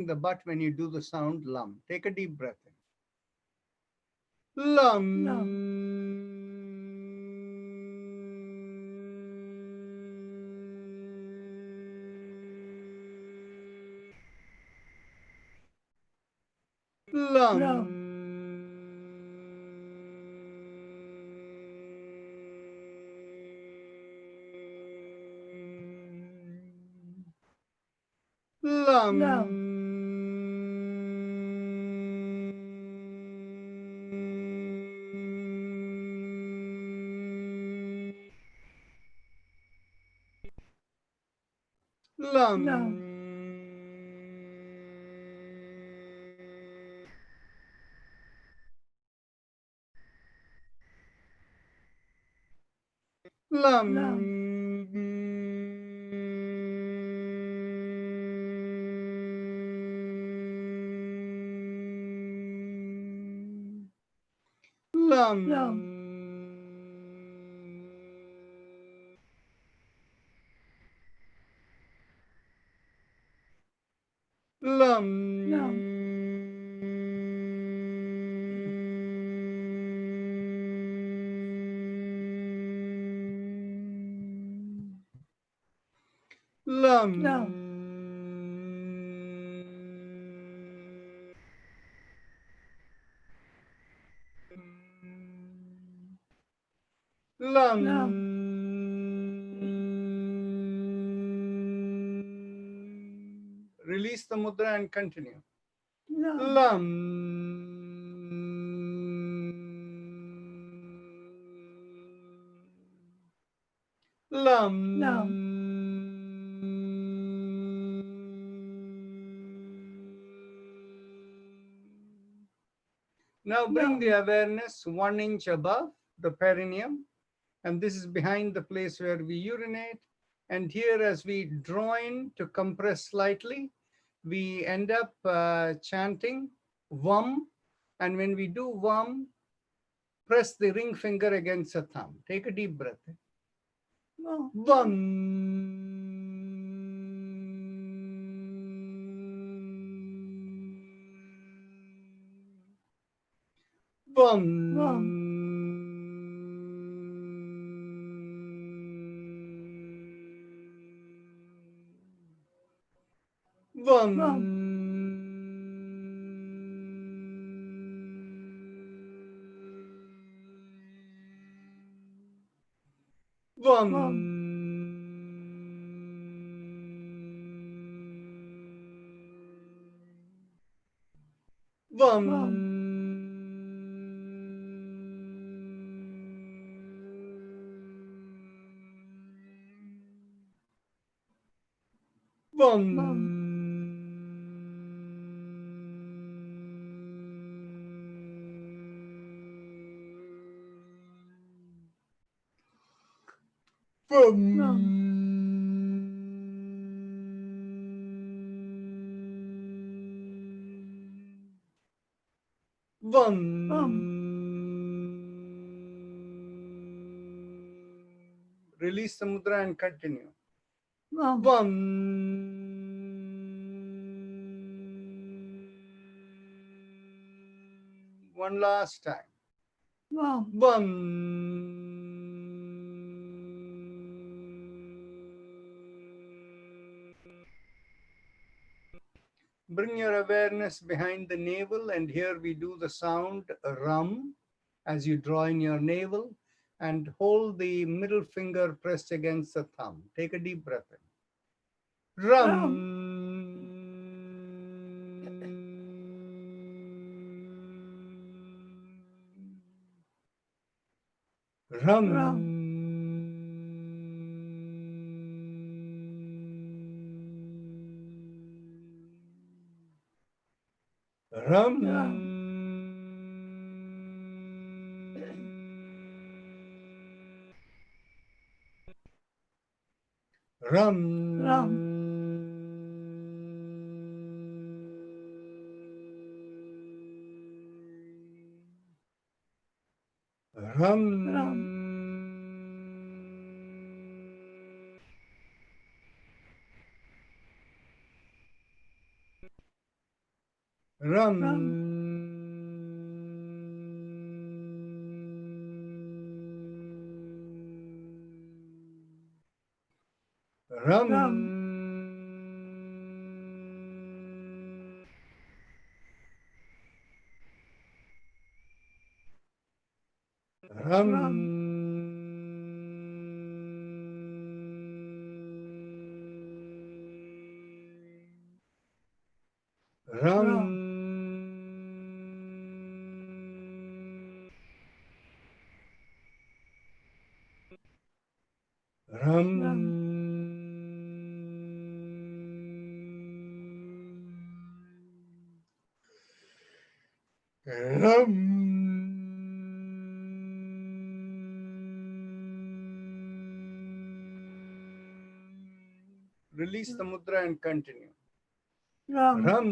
the butt when you do the sound lum. Take a deep breath in. Lum. Lum. Lum. Lum. Lum. Lum. Lum. Lum. Lum. Lum. Lum. Lum. Lum. Lum. Lum. Lum. Lum. Lum. Release the mudra and continue. Lum. Lum. Lum. Lum. Now bring the Lum. awareness 1 inch above the perineum, and this is behind the place where we urinate. And here, as we draw in to compress slightly, we end up chanting Vam. And when we do Vam, press the ring finger against the thumb. Take a deep breath. Lum. Vam. Vam. Lum. Vam. Lum. Vam. Lum. Vam. Lum. Vam. Lum. Vam. Lum. Vam. Lum. Release the mudra and continue. Lum. Vam. One last time. Lum. Vam. Bring your awareness behind the navel, and here we do the sound rum as you draw in your navel, and hold the middle finger pressed against the thumb. Take a deep breath in. Rum. Lum. Rum. Lum. Rum. Lum. Rum. Lum. Rum. Lum. Ram. Ram. Ram. Ram. Ram. Ram. Release the mudra and continue. Ram. Ram.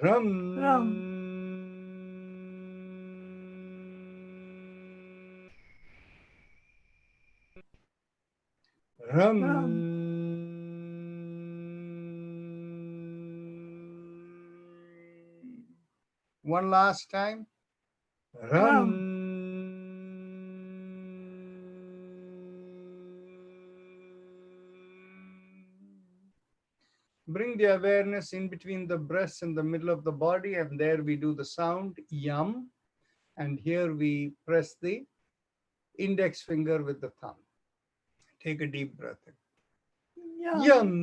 Ram. Ram. Ram. One last time. Ram. Bring the awareness in between the breasts and the middle of the body, and there we do the sound yum, and here we press the index finger with the thumb. Take a deep breath in. Yum.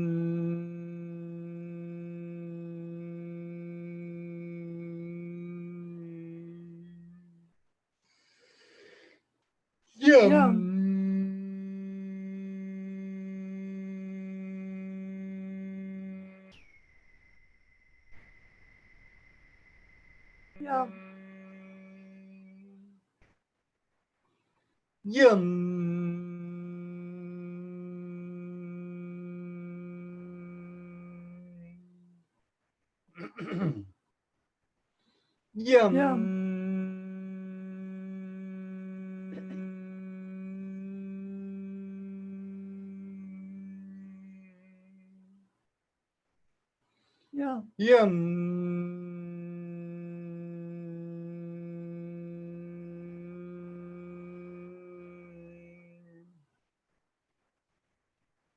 Yum. Yum. Yum. Yum. Yum. Yum.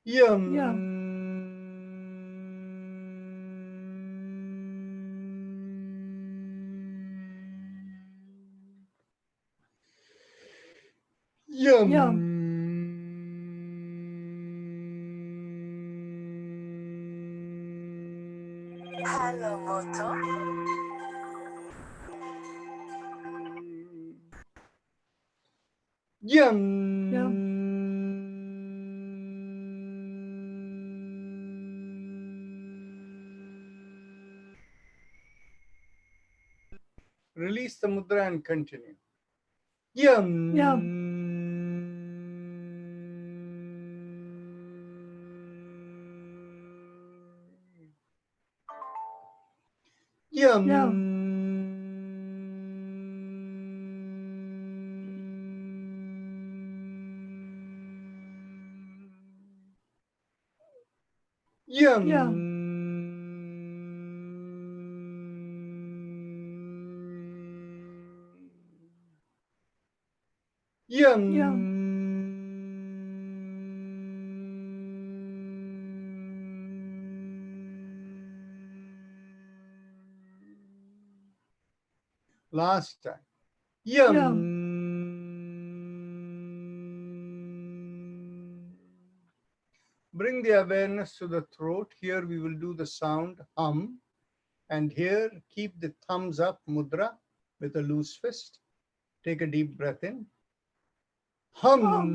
Yum. Yum. Yum. Yum. Hello, Moto. Yum. Yum. Release the mudra and continue. Yum. Yum. Yum. Yum. Yum. Yum. Yum. Yum. Last time. Yum. Yum. Bring the awareness to the throat. Here we will do the sound hum. And here, keep the thumbs up mudra with a loose fist. Take a deep breath in. Hum. Hum.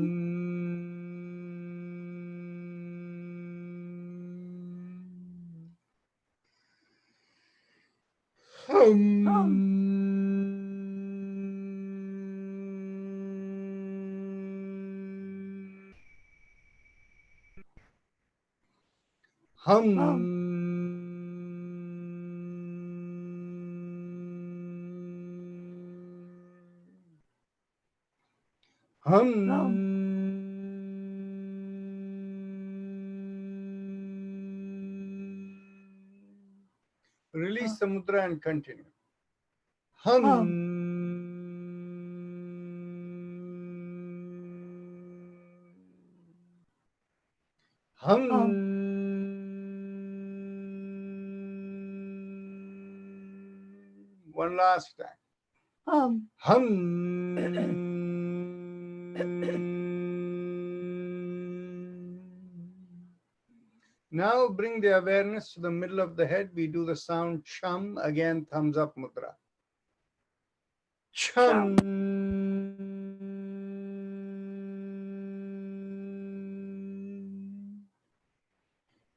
Hum. Hum. Hum. Release the mudra and continue. Hum. One last time. Now bring the awareness to the middle of the head. We do the sound chum. Again, thumbs up mudra. Chum.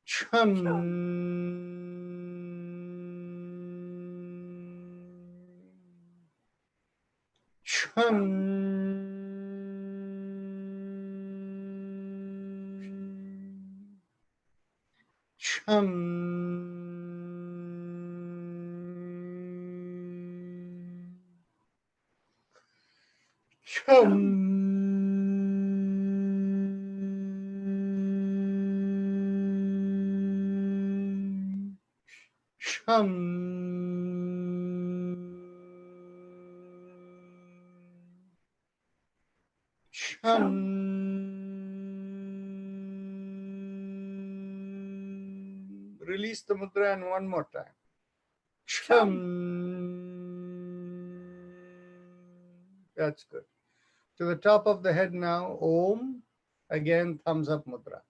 Chum. Release the mudra and one more time. That's good. To the top of the head now, Om. Again, thumbs up mudra.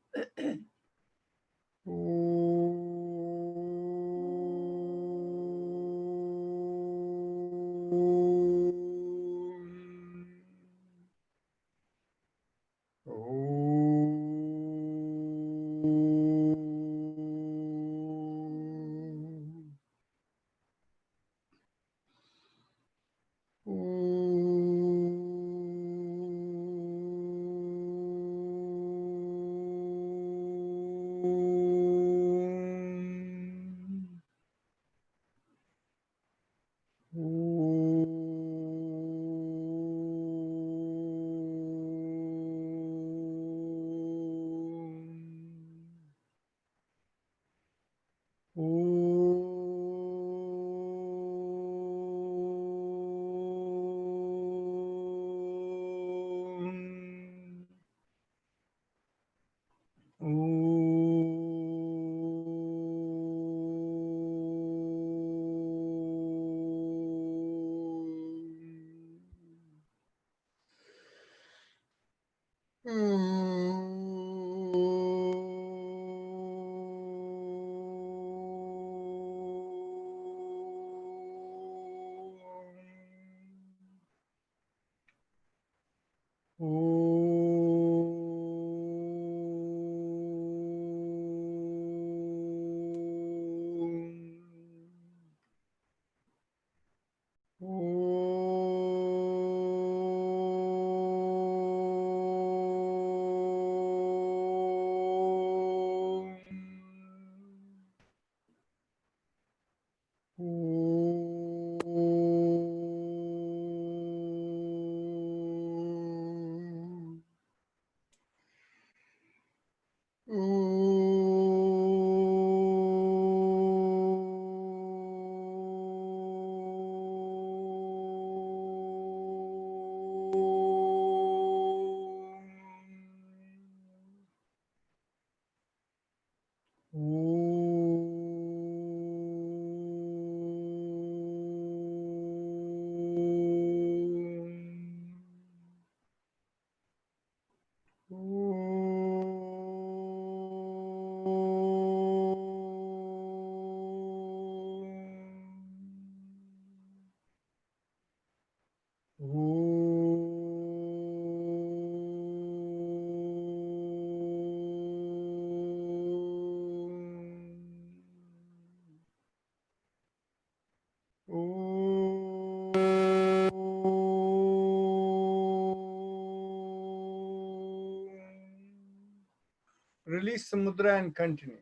Release the mudra and continue.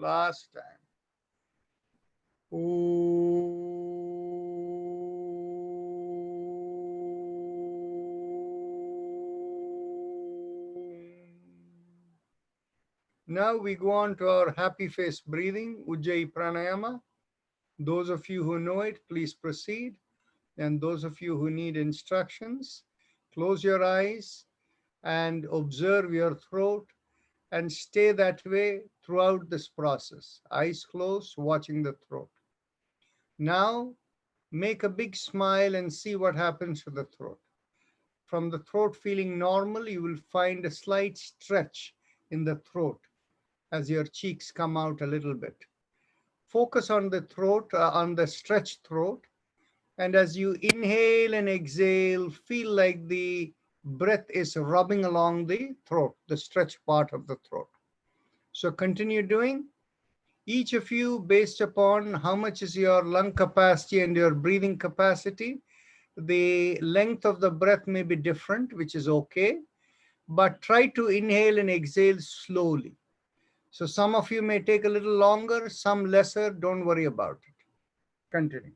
Last time. Now we go on to our happy face breathing, Ujjayi Pranayama. Those of you who know it, please proceed. And those of you who need instructions, close your eyes and observe your throat and stay that way throughout this process. Eyes closed, watching the throat. Now, make a big smile and see what happens to the throat. From the throat feeling normal, you will find a slight stretch in the throat as your cheeks come out a little bit. Focus on the throat, on the stretched throat. And as you inhale and exhale, feel like the breath is rubbing along the throat, the stretched part of the throat. So continue doing. Each of you, based upon how much is your lung capacity and your breathing capacity, the length of the breath may be different, which is okay, but try to inhale and exhale slowly. So some of you may take a little longer, some lesser, don't worry about it. Continue.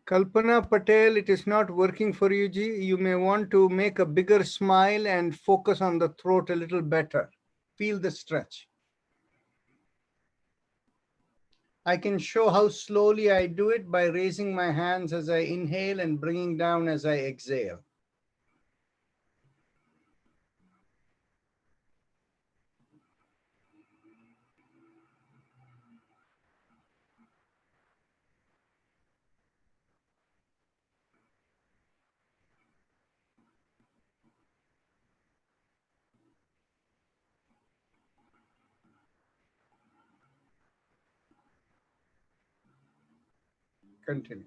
Kalpana Patel, it is not working for you, Ji. You may want to make a bigger smile and focus on the throat a little better. Feel the stretch. I can show how slowly I do it by raising my hands as I inhale and bringing down as I exhale. Continue.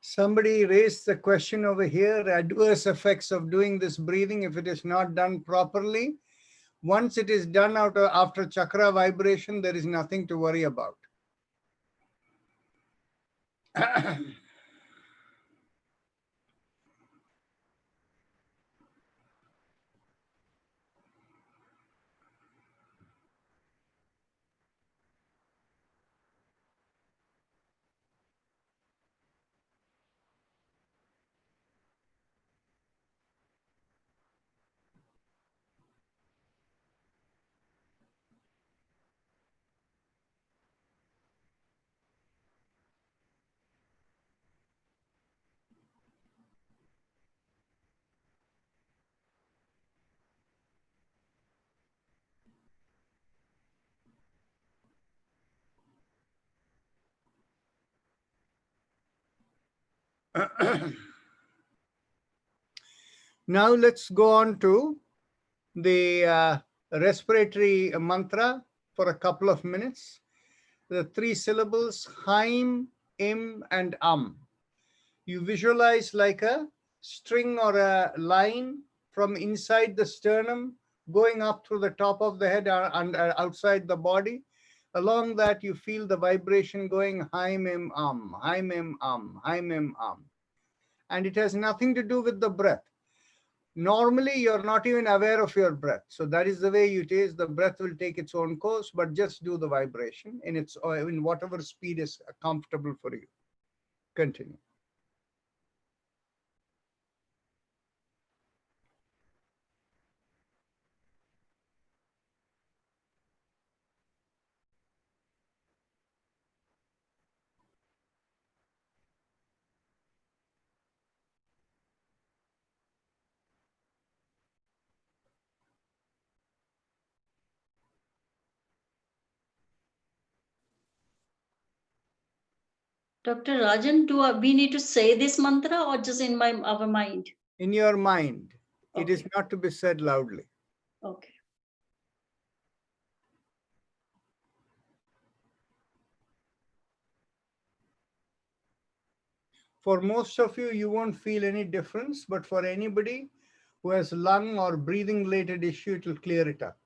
Somebody raised the question over here, adverse effects of doing this breathing if it is not done properly. Once it is done after chakra vibration, there is nothing to worry about. Now let's go on to the respiratory mantra for a couple of minutes. The 3 syllables, Haim, Im, and You visualize like a string or a line from inside the sternum going up through the top of the head and outside the body. Along that, you feel the vibration going Haim, Im, Haim, Im, Haim, Im, And it has nothing to do with the breath. Normally, you're not even aware of your breath. So that is the way it is. The breath will take its own course, but just do the vibration in whatever speed is comfortable for you. Continue. Dr. Rajan, we need to say this mantra or just in our mind? In your mind. Okay. It is not to be said loudly. Okay. For most of you, you won't feel any difference, but for anybody who has lung or breathing related issue, it will clear it up.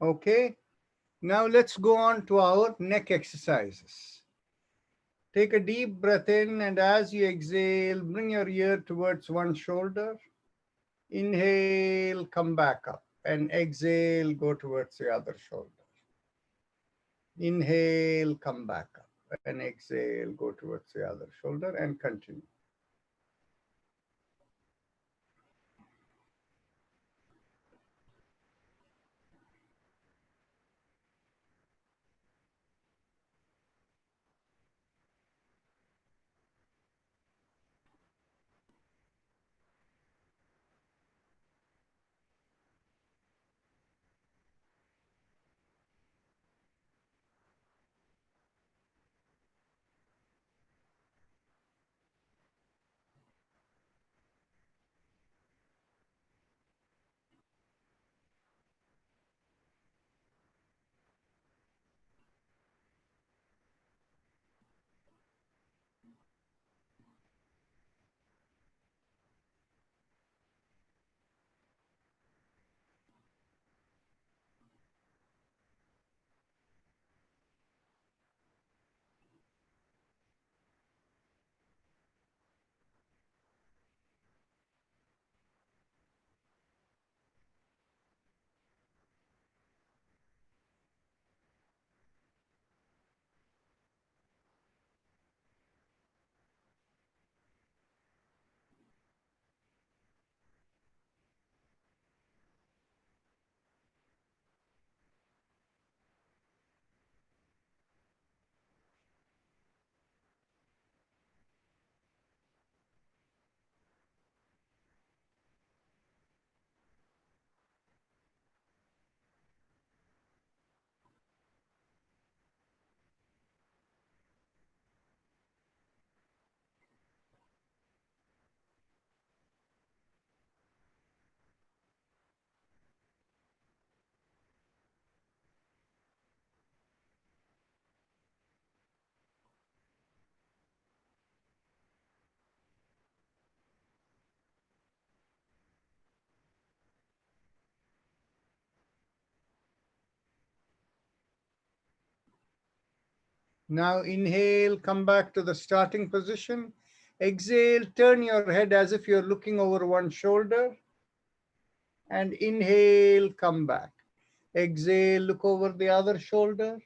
Okay. Now let's go on to our neck exercises. Take a deep breath in, and as you exhale, bring your ear towards one shoulder. Inhale, come back up, and exhale, go towards the other shoulder. Inhale, come back up, and exhale, go towards the other shoulder, and continue. Now inhale, come back to the starting position. Exhale, turn your head as if you're looking over one shoulder. And inhale, come back. Exhale, look over the other shoulder.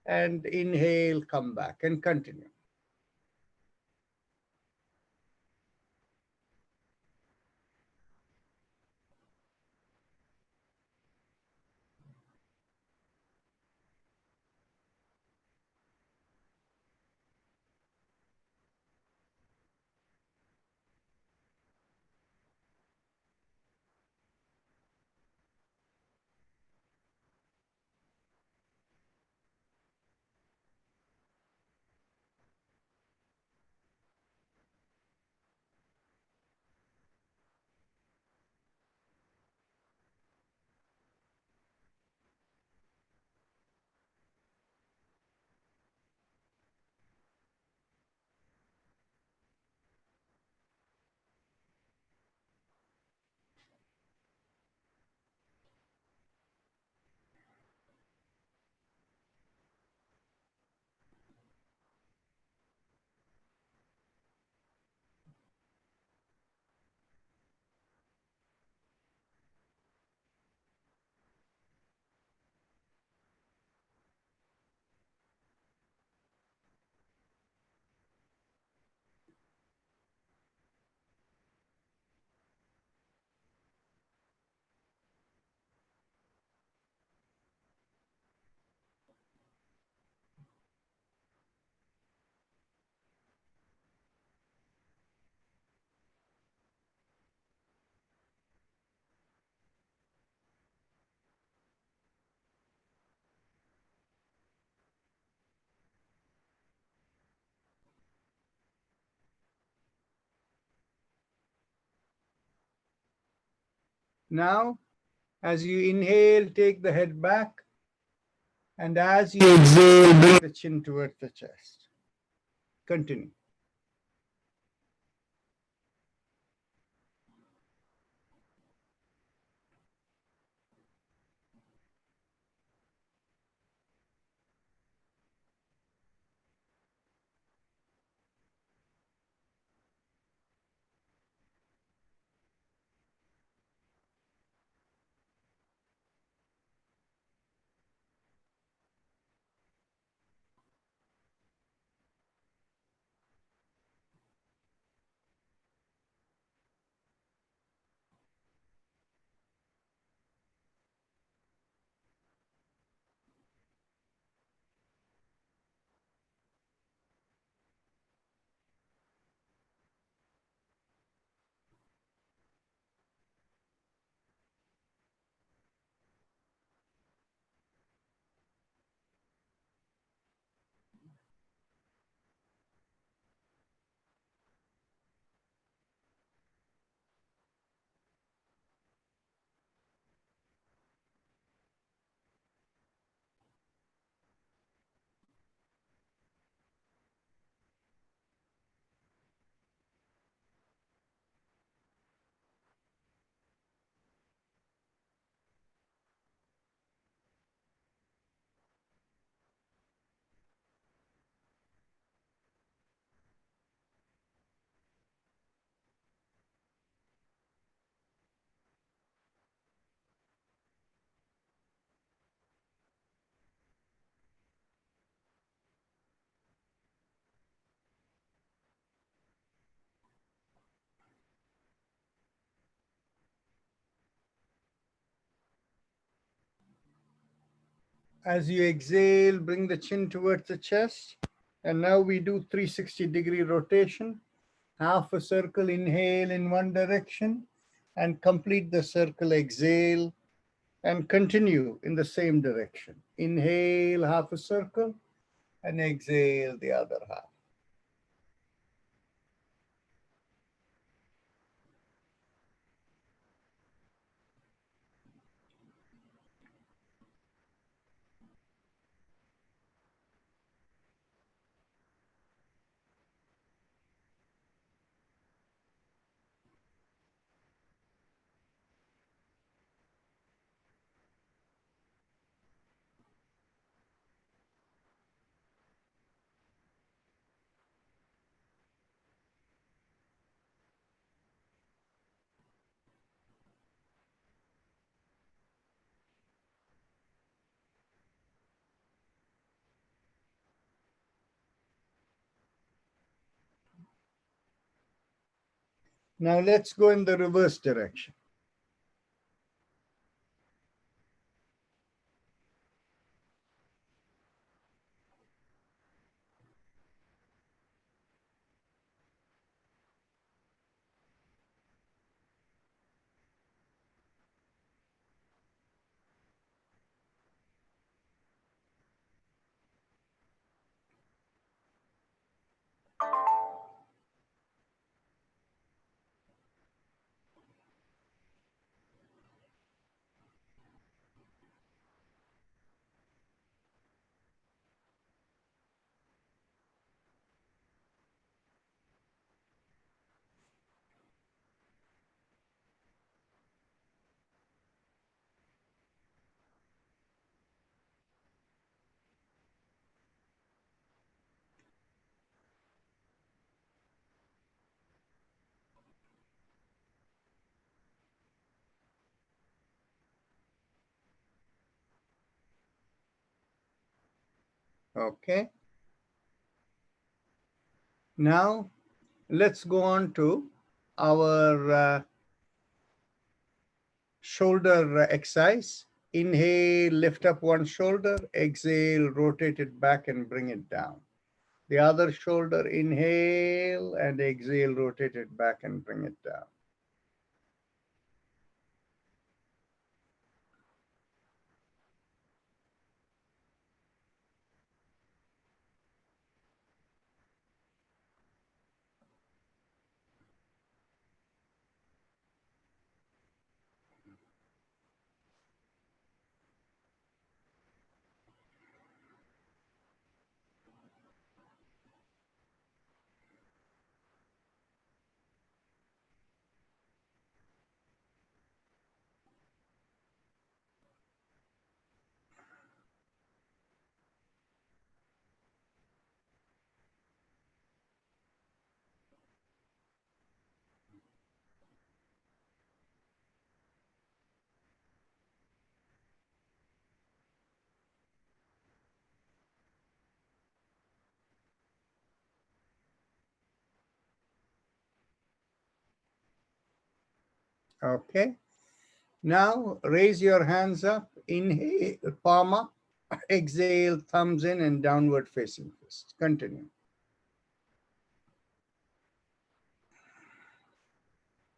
And inhale, come back, and continue. Now, as you inhale, take the head back. And as you exhale, bring the chin towards the chest. Continue. As you exhale, bring the chin towards the chest. And now we do 360-degree rotation. Half a circle, inhale in one direction, and complete the circle, exhale, and continue in the same direction. Inhale, half a circle, and exhale the other half. Now let's go in the reverse direction. Okay. Now let's go on to our shoulder exercise. Inhale, lift up one shoulder. Exhale, rotate it back and bring it down. The other shoulder, inhale and exhale, rotate it back and bring it down. Okay. Now raise your hands up. Inhale, palm up. Exhale, thumbs in and downward facing fist. Continue.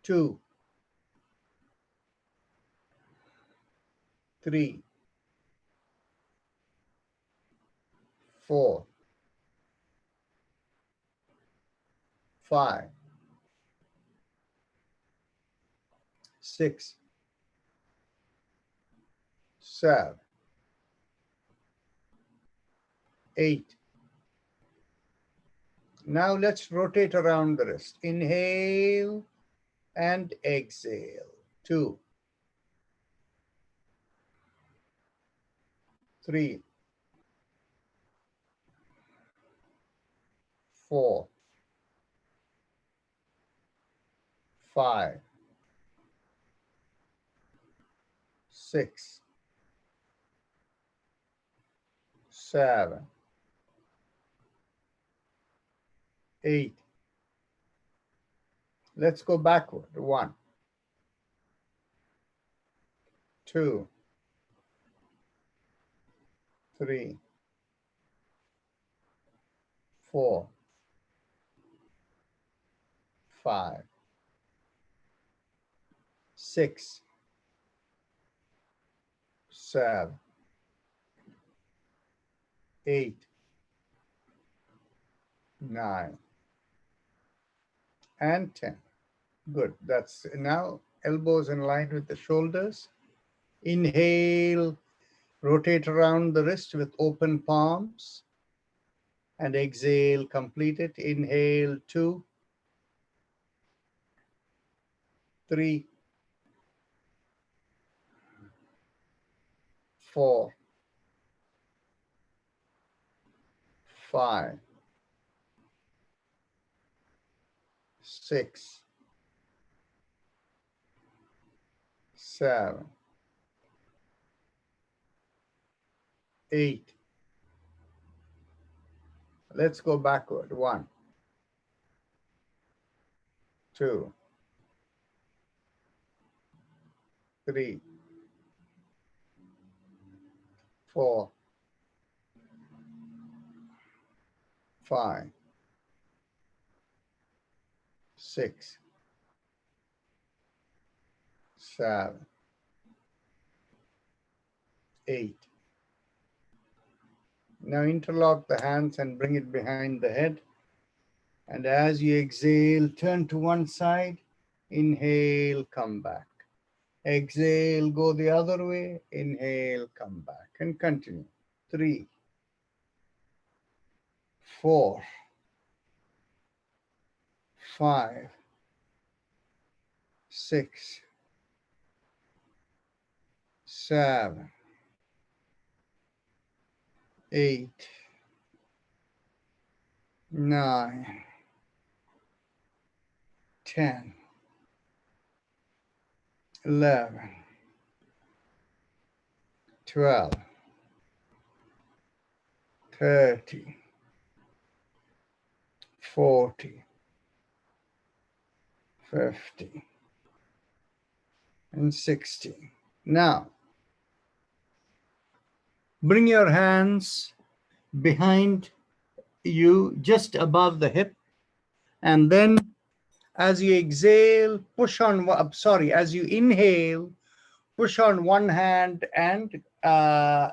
2, 3, 4, 5, 6, 7, 8. Now let's rotate around the wrist. Inhale and exhale. 2, 3, 4, 5, 6, 7, 8. Let's go backward. 1, 2, 3, 4, 5, 6, 7, 8, 9, and 10. Good. That's now elbows in line with the shoulders. Inhale, rotate around the wrist with open palms. And exhale, complete it. Inhale, 2, 3, 4, 5, 6, 7, 8. Let's go backward. 1, 2, 3, 4, 5, 6, 7, 8. Now interlock the hands and bring it behind the head. And as you exhale, turn to one side. Inhale, come back. Exhale, go the other way. Inhale, come back. And continue. 3, 4, 5, 6, 7, 8, 9, 10, 11, 12, 13, 14, 15, and 16. Now, bring your hands behind you, just above the hip, and then as you exhale, push on, as you inhale, push on one hand and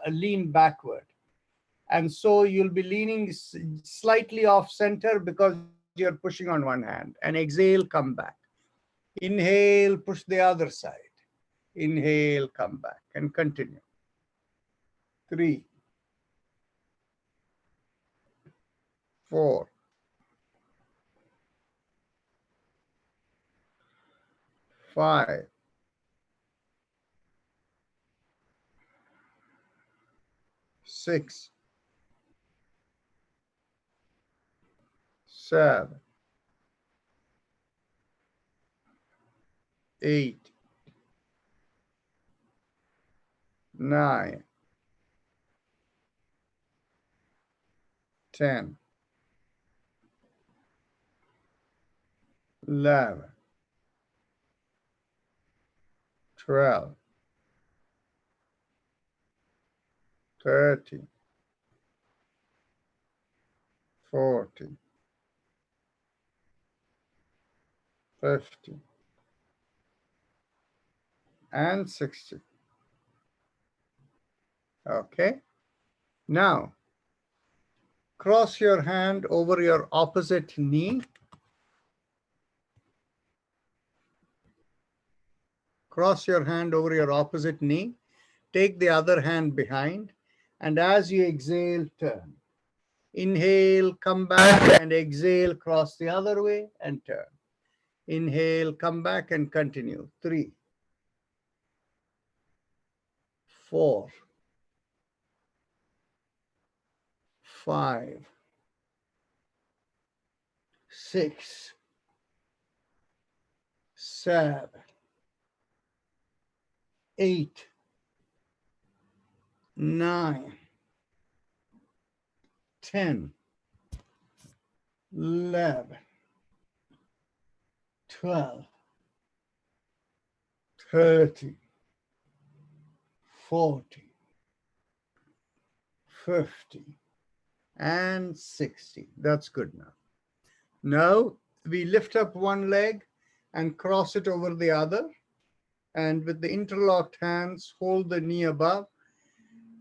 lean backward. And so you'll be leaning slightly off center because you're pushing on one hand. And exhale, come back. Inhale, push the other side. Inhale, come back, and continue. 3, 4, 5, 6, 7, 8, 9, 10, 11, 12, 13, 14, 15, and 16. Okay. Now, cross your hand over your opposite knee. Cross your hand over your opposite knee. Take the other hand behind. And as you exhale, turn. Inhale, come back, and exhale, cross the other way and turn. Inhale, come back and continue. 3, 4, 5, 6, 7, 8, 9, 10, 11, 12, 13, 14, 50, and 60. That's good now. Now we lift up one leg and cross it over the other. And with the interlocked hands, hold the knee above.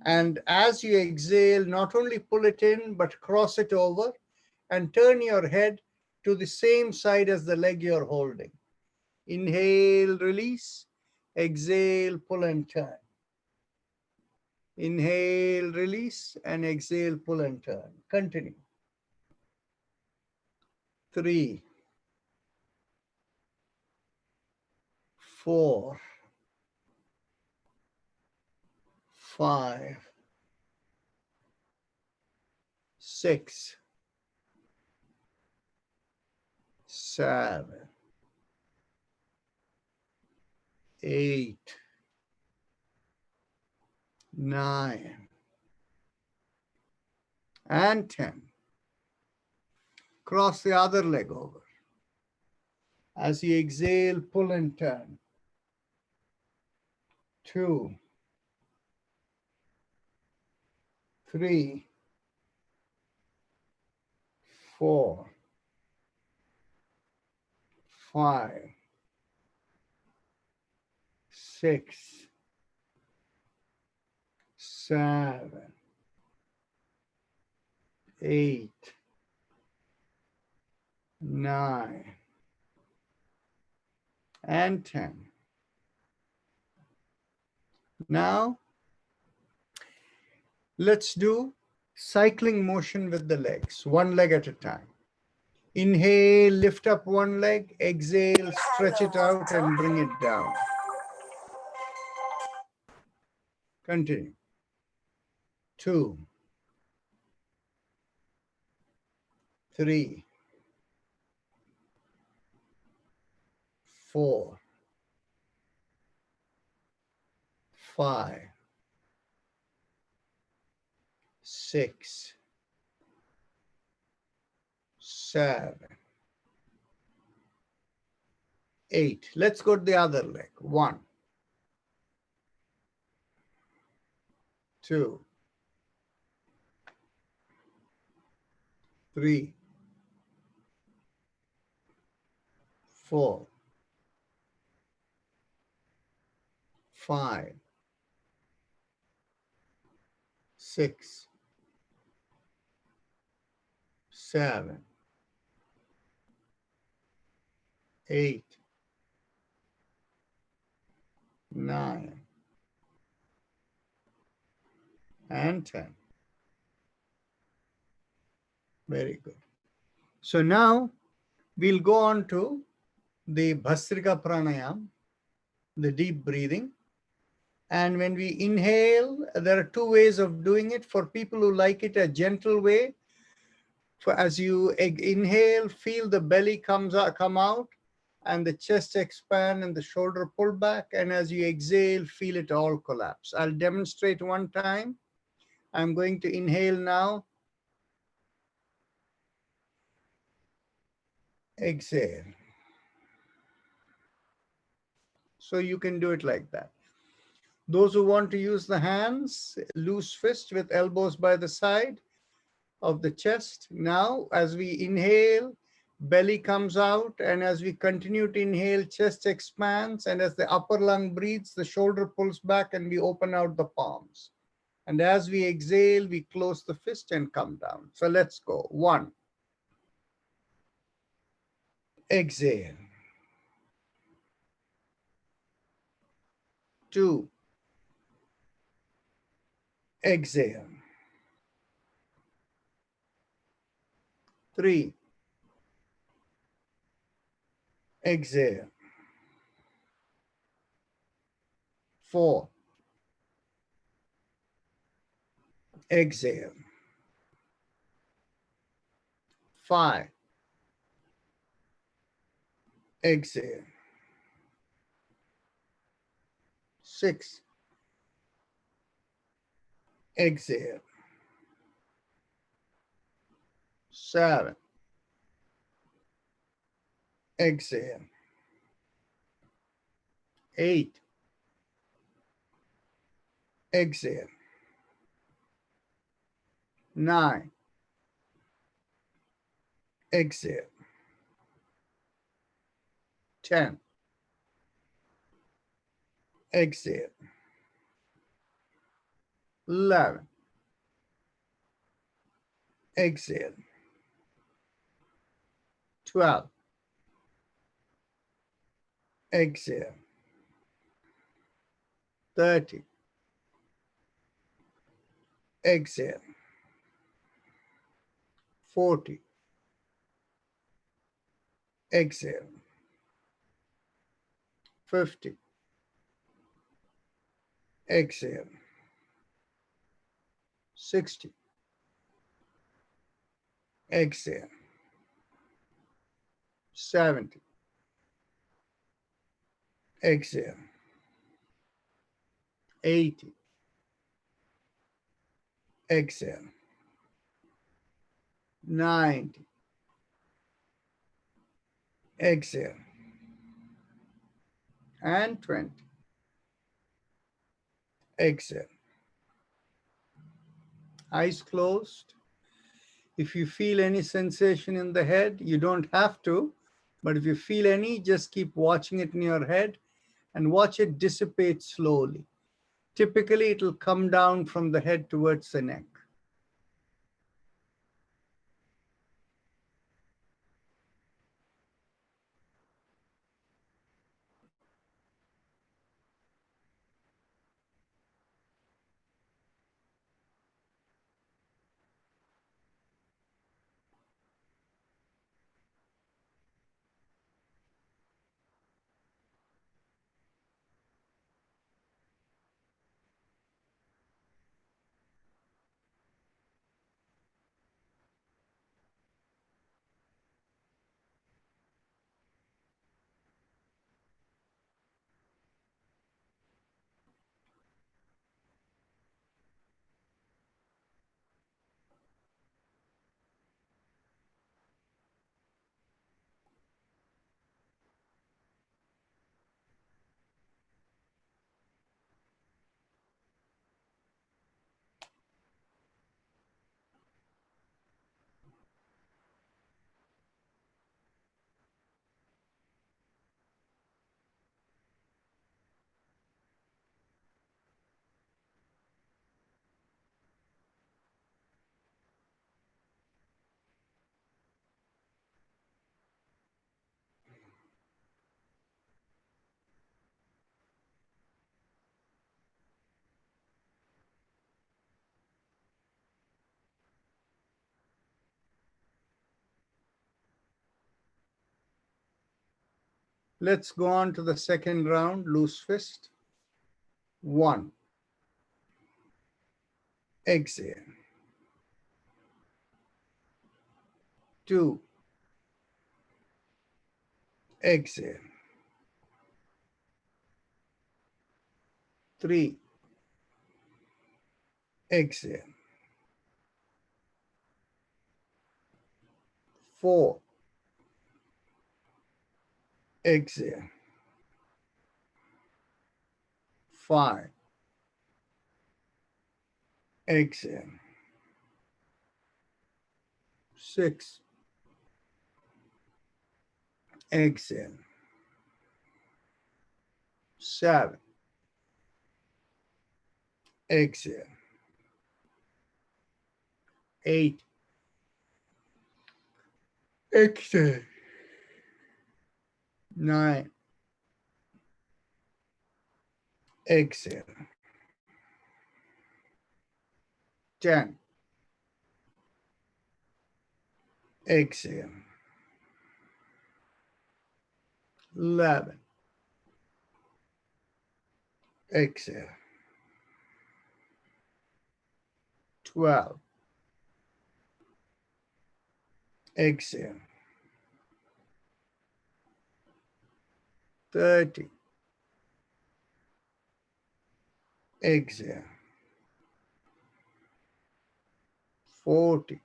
And as you exhale, not only pull it in, but cross it over and turn your head to the same side as the leg you're holding. Inhale, release. Exhale, pull and turn. Inhale, release, and exhale, pull and turn. Continue. 3, 4, 5, 6, 7, 8, 9, and 10. Cross the other leg over. As you exhale, pull and turn. 2, 3, 4, 5, 6, 7, 8, 9, and 10. Now, let's do cycling motion with the legs, one leg at a time. Inhale, lift up one leg. Exhale, stretch it out and bring it down. Continue. 2, 3, 4, 5, 6, 7, 8. Let's go to the other leg. 1, 2, 3, 4, 5, 6, 7, 8, 9, and 10. Very good. So now we'll go on to the Bhastrika Pranayam, the deep breathing. And when we inhale, there are two ways of doing it. For people who like it a gentle way, as you inhale, feel the belly come out and the chest expand and the shoulder pull back. And as you exhale, feel it all collapse. I'll demonstrate one time. I'm going to inhale now. Exhale. So you can do it like that. Those who want to use the hands, loose fist with elbows by the side of the chest. Now, as we inhale, belly comes out. And as we continue to inhale, chest expands. And as the upper lung breathes, the shoulder pulls back and we open out the palms. And as we exhale, we close the fist and come down. So let's go. 1. Exhale. 2. Exhale. 3. Exhale. 4. Exhale. 5. Exhale. 6. Exhale. 7. Exhale. 8. Exhale. 9. Exhale. 10. Exhale. 11. Exhale. 12. Exhale. 30. Exhale. 40. Exhale. 50. Exhale. 60. Exhale. 70. Exhale. 80. Exhale. 90. Exhale. And 20. Exhale. Eyes closed. If you feel any sensation in the head, you don't have to, but if you feel any, just keep watching it in your head and watch it dissipate slowly. Typically, it will come down from the head towards the neck. Let's go on to the second round, loose fist. 1. Exhale. 2. Exhale. 3. Exhale. 4. Exhale. 5. Exhale. 6. Exhale. 7. Exhale. 8. Exhale. 9. Exhale. 10. Exhale. 11. Exhale. 12. Exhale. 30. Exhale. 40.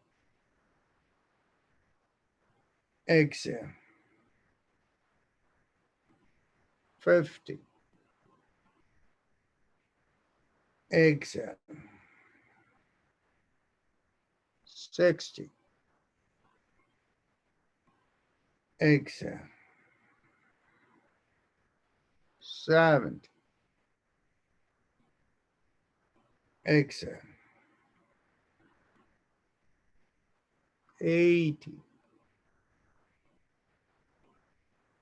Exhale. 50. Exhale. 60. Exhale. 70. Exhale. 80.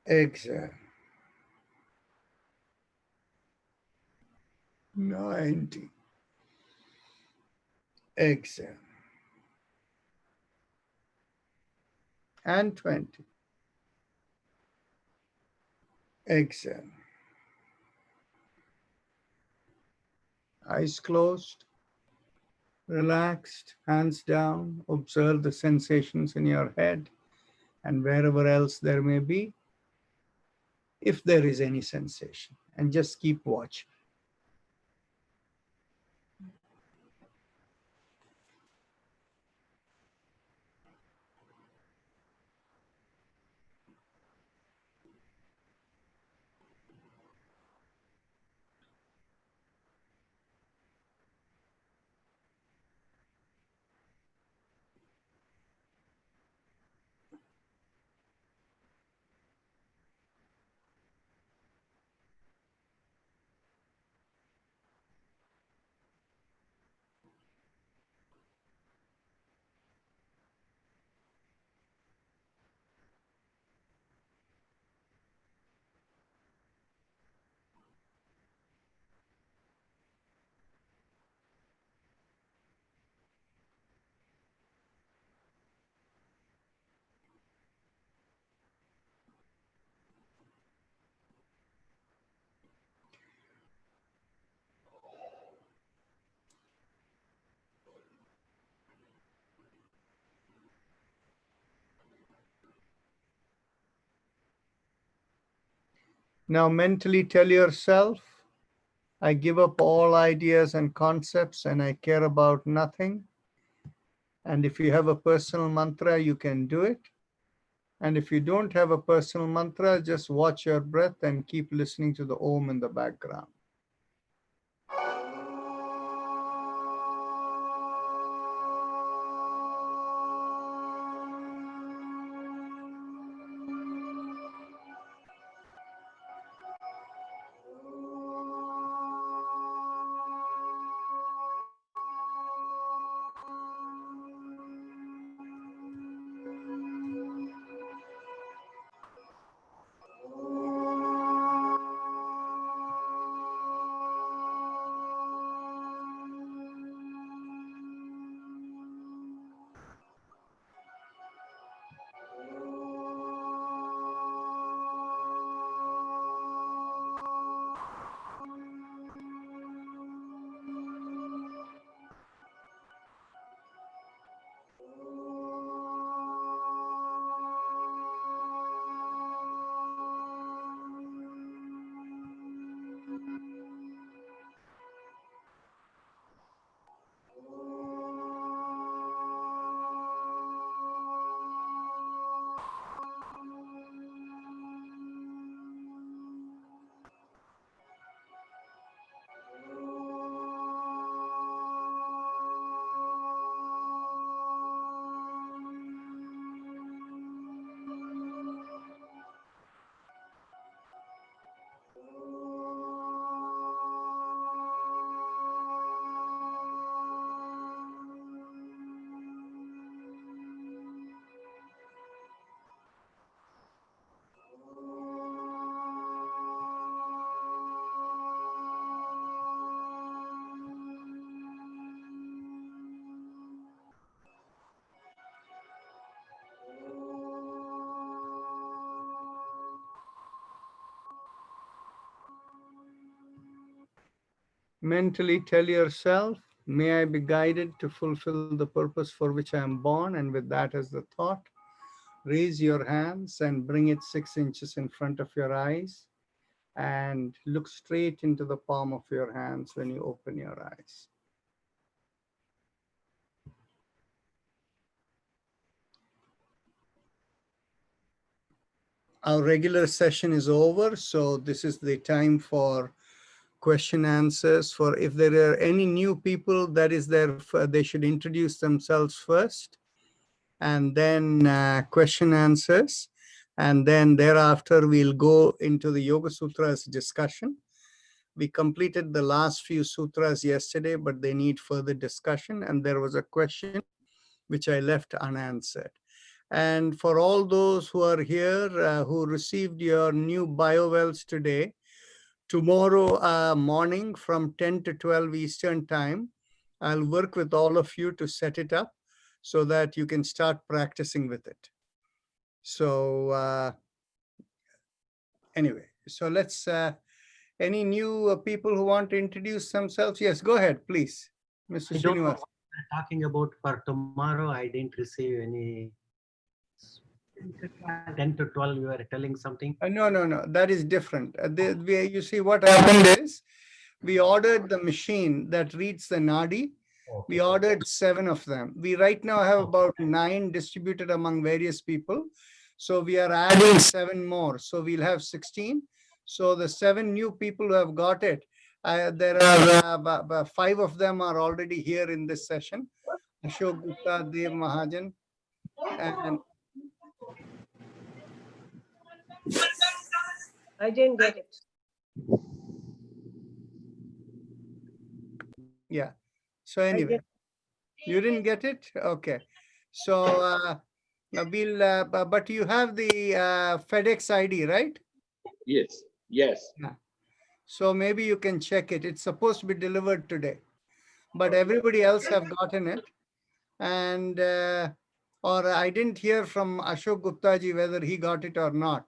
Exhale. 90. Exhale. And 20. Exhale. Eyes closed, relaxed, hands down. Observe the sensations in your head and wherever else there may be, if there is any sensation, and just keep watching. Now mentally tell yourself, I give up all ideas and concepts and I care about nothing. And if you have a personal mantra, you can do it. And if you don't have a personal mantra, just watch your breath and keep listening to the Om in the background. Mentally tell yourself, may I be guided to fulfill the purpose for which I am born. And with that as the thought, raise your hands and bring it 6 inches in front of your eyes and look straight into the palm of your hands when you open your eyes. Our regular session is over, so this is the time for question answers. For if there are any new people, that is they should introduce themselves first. and then question answers. And then thereafter, we'll go into the Yoga Sutras discussion. We completed the last few sutras yesterday, but they need further discussion. And there was a question which I left unanswered. And for all those who are here, who received your new biowells today, tomorrow morning from 10 to 12 Eastern time, I'll work with all of you to set it up so that you can start practicing with it. So anyway, so let's, any new people who want to introduce themselves? Yes, go ahead, please. Mr. I don't know Srinivas. what you're talking about for tomorrow. I didn't receive any 10 to 12. You were telling something. No, that is different. You see, what happened is we ordered the machine that reads the Nadi. We ordered 7 of them. We right now have about 9 distributed among various people. So we are adding 7 more. So we'll have 16. So the 7 new people who have got it, there are 5 of them are already here in this session. Ashok Gupta, Dev Mahajan, and I didn't get it. yeah. So anyway, you didn't get it? Okay. So we'll, but you have the FedEx ID, right? Yes, yes. So maybe you can check it. It's supposed to be delivered today, but everybody else have gotten it. And, or I didn't hear from Ashok Gupta ji whether he got it or not,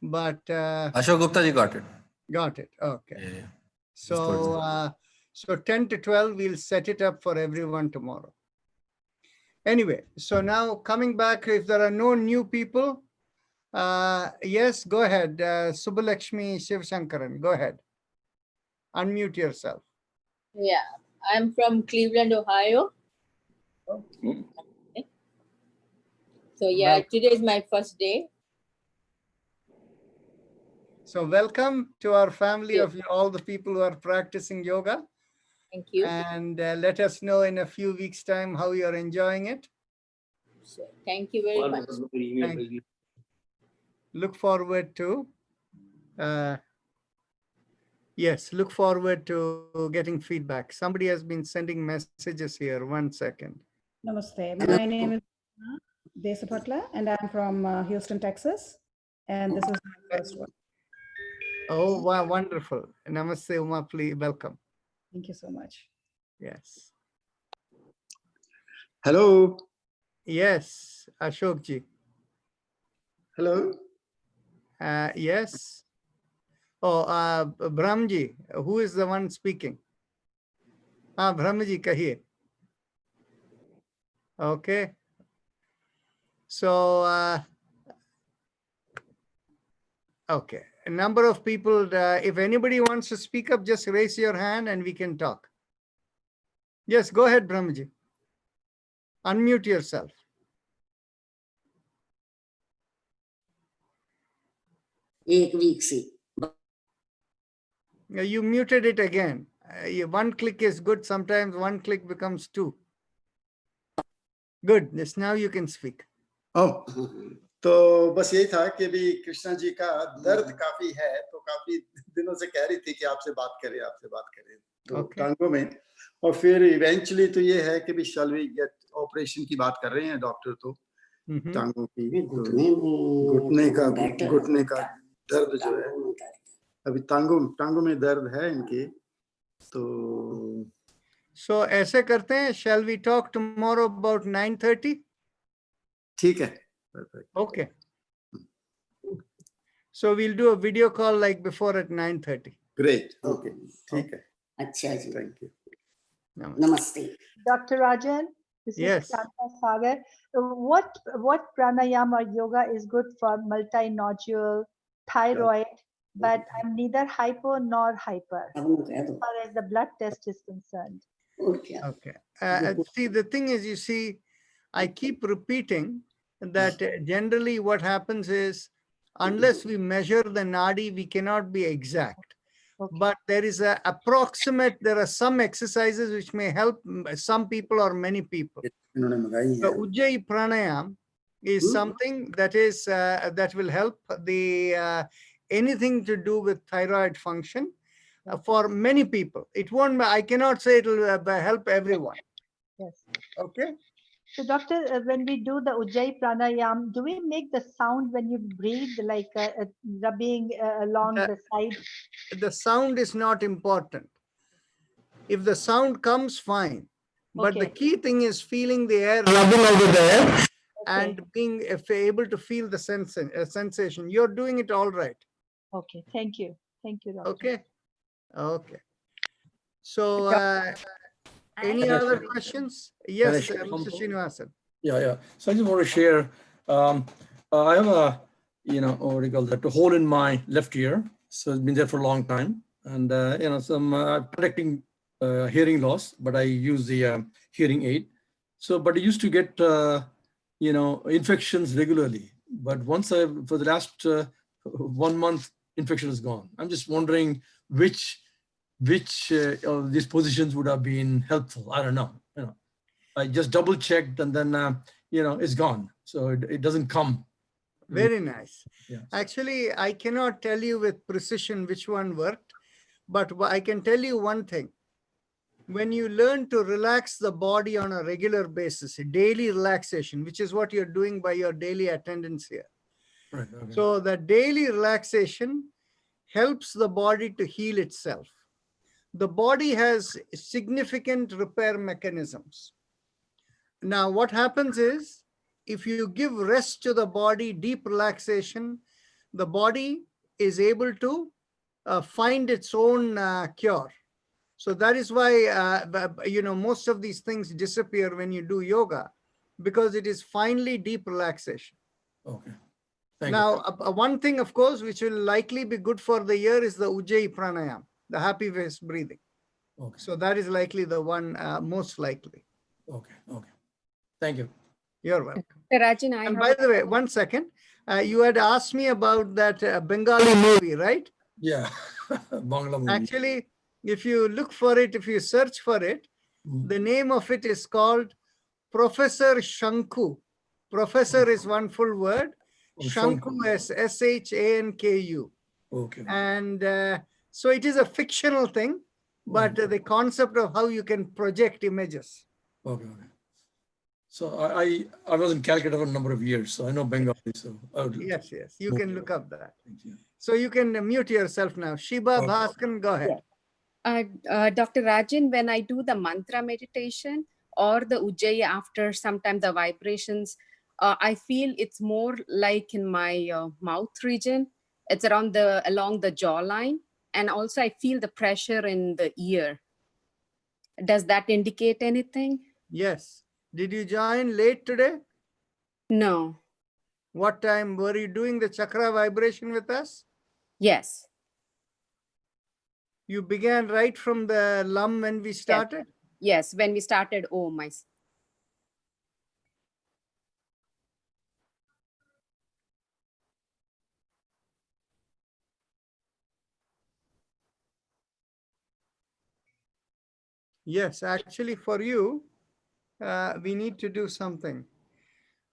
but Ashok Gupta ji got it. got it. Okay. Yeah, yeah. So, so 10 to 12, we'll set it up for everyone tomorrow. Anyway, so now coming back, if there are no new people, yes, go ahead. Subbalakshmi Shivshankaran, go ahead. Unmute yourself. Yeah, I'm from Cleveland, Ohio. Hmm. So yeah, Well- today is my first day. So welcome to our family Thank of all the people who are practicing yoga. Thank you. And let us know in a few weeks' time how you're enjoying it. So, thank you very much. Thank you. Look forward to, yes, look forward to getting feedback. Somebody has been sending messages here. 1 second. Namaste. My name is Desapatla and I'm from Houston, Texas. And this is my first one. Oh, wow, wonderful. Namaste, Uma, please, welcome. Thank you so much. Yes. Hello. Yes, Ashok ji. Hello. Yes. Oh, Brahmji, who is the one speaking? Brahmji, kahiye. Okay. So, okay. A number of people, if anybody wants to speak up, just raise your hand and we can talk. Yes, go ahead, Brahmji. Unmute yourself. एक week से You muted it again. One click is good. Sometimes one click becomes 2. Good. Yes, now you can speak. Oh, तो बस यही था कि भी कृष्णा जी का दर्द काफी है, तो काफी दिनों से कह रही थी कि आपसे बात करें तो Okay. टांगों में, और फिर इवेंचुअली तो ये है कि भी shall we get ऑपरेशन की बात कर रहे हैं डॉक्टर, तो Mhm. टांगों की घुटने घुटने का दर्द जो है, अभी टांगों में दर्द है इनके, तो So ऐसे करते हैं, shall we talk tomorrow about 9:30? ठीक है. Perfect. Okay. So we'll do a video call like before at 9:30. Great. Okay. ठीक है. अच्छा जी. Thank you. Namaste. नमस्ते. Dr. Rajan, this Yes. is Shanta Sagar. What pranayama or yoga is good for multi-nodule, thyroid, but I'm neither hypo nor hyper अब उनको कह as दो. far as the blood test is concerned. और क्या? Okay. See, the thing is, you see, I keep repeating that generally what happens is, unless we measure the nadi, we cannot be exact. Okay. But there is there are some exercises which may help some people or many people. इन्होंने मंगाई The है। Ujjayi Pranayam is something that is that will help the anything to do with thyroid function for many people. It won't. I cannot say it will help everyone. Yes. Okay. So, doctor, when we do the Ujjayi pranayam, do we make the sound when you breathe, like rubbing along the side? The sound is not important. If the sound comes, fine. But the Okay. key thing is feeling the air rubbing over there Okay. and being able to feel the sensation. You're doing it all right. Okay. Thank you. Thank you, doctor. Okay. Okay. So, any Ganesh, other questions? Yes, Ganesh, Mr. Srinivasan. Yeah. So I just want to share. I have a, what do you call that? A hole in my left ear. So it's been there for a long time, and some protecting hearing loss. But I use the hearing aid. So, but I used to get infections regularly. But once for the last 1 month, infection is gone. I'm just wondering which of these positions would have been helpful. I don't know. I just double checked, and then it's gone. So it doesn't come. Very nice. Yeah. Actually, I cannot tell you with precision which one worked, but I can tell you one thing. When you learn to relax the body on a regular basis, a daily relaxation, which is what you're doing by your daily attendance here. Right. Okay. So the daily relaxation helps the body to heal itself. The body has significant repair mechanisms. Now, what happens is, if you give rest to the body, deep relaxation, the body is able to find its own cure. So that is why, most of these things disappear when you do yoga, because it is finally deep relaxation. Okay. Now, one thing, of course, which will likely be good for the ear is the Ujjayi Pranayam, the happy face breathing. Okay. So that is likely the one most likely. Okay. Thank you. You're welcome. Rajan, I And have by the way, one second, you had asked me about that Bengali movie, right? Yeah. Bangla movie. Actually, if you look for it, if you search for it, the name of it is called Professor Shanku. Professor is one full word. Shanku is Shanku. Okay. And so it is a fictional thing, but the concept of how you can project images. Okay. So I was in Calcutta for a number of years, so I know Bengali. So yes, you can look up that. Thank you. So you can mute yourself now. Shiba Bhaskan, go ahead. Dr. Rajan, when I do the mantra meditation or the Ujjayi after sometime the vibrations, I feel it's more like in my mouth region. It's along the jawline. And also I feel the pressure in the ear. Does that indicate anything? Yes. Did you join late today? No. What time were you doing the chakra vibration with us? Yes. You began right from the lum when we started? Yes, when we started Om. Yes, actually for you, we need to do something.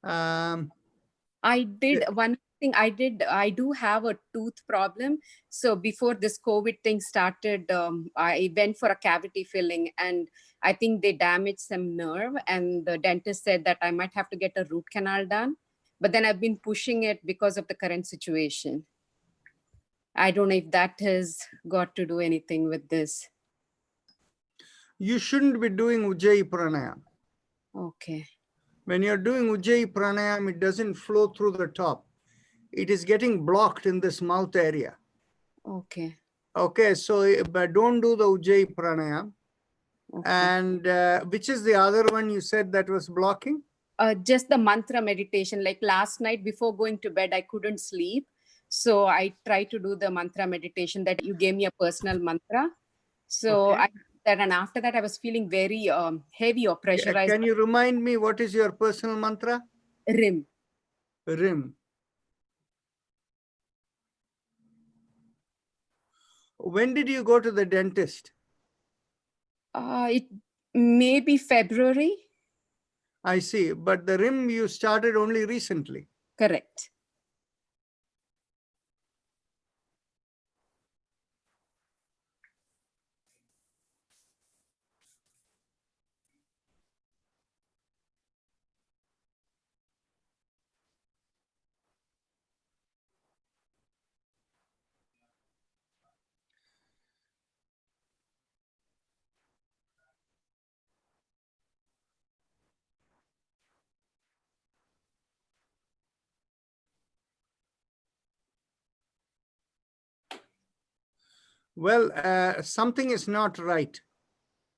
I did one thing. I do have a tooth problem. So before this COVID thing started, I went for a cavity filling, and I think they damaged some nerve, and the dentist said that I might have to get a root canal done. But then I've been pushing it because of the current situation. I don't know if that has got to do anything with this. You shouldn't be doing Ujjayi Pranayam. Okay. When you're doing Ujjayi Pranayam, it doesn't flow through the top. It is getting blocked in this mouth area. Okay. Okay, so but don't do the Ujjayi Pranayam. Okay. And which is the other one you said that was blocking? Just the mantra meditation. Like last night before going to bed, I couldn't sleep. So I tried to do the mantra meditation that you gave me a personal mantra. So okay. And after that, I was feeling very heavy or pressurized. Can you remind me what is your personal mantra? Rim. Rim. When did you go to the dentist? It may be February. I see. But the rim you started only recently. Correct. Well, something is not right.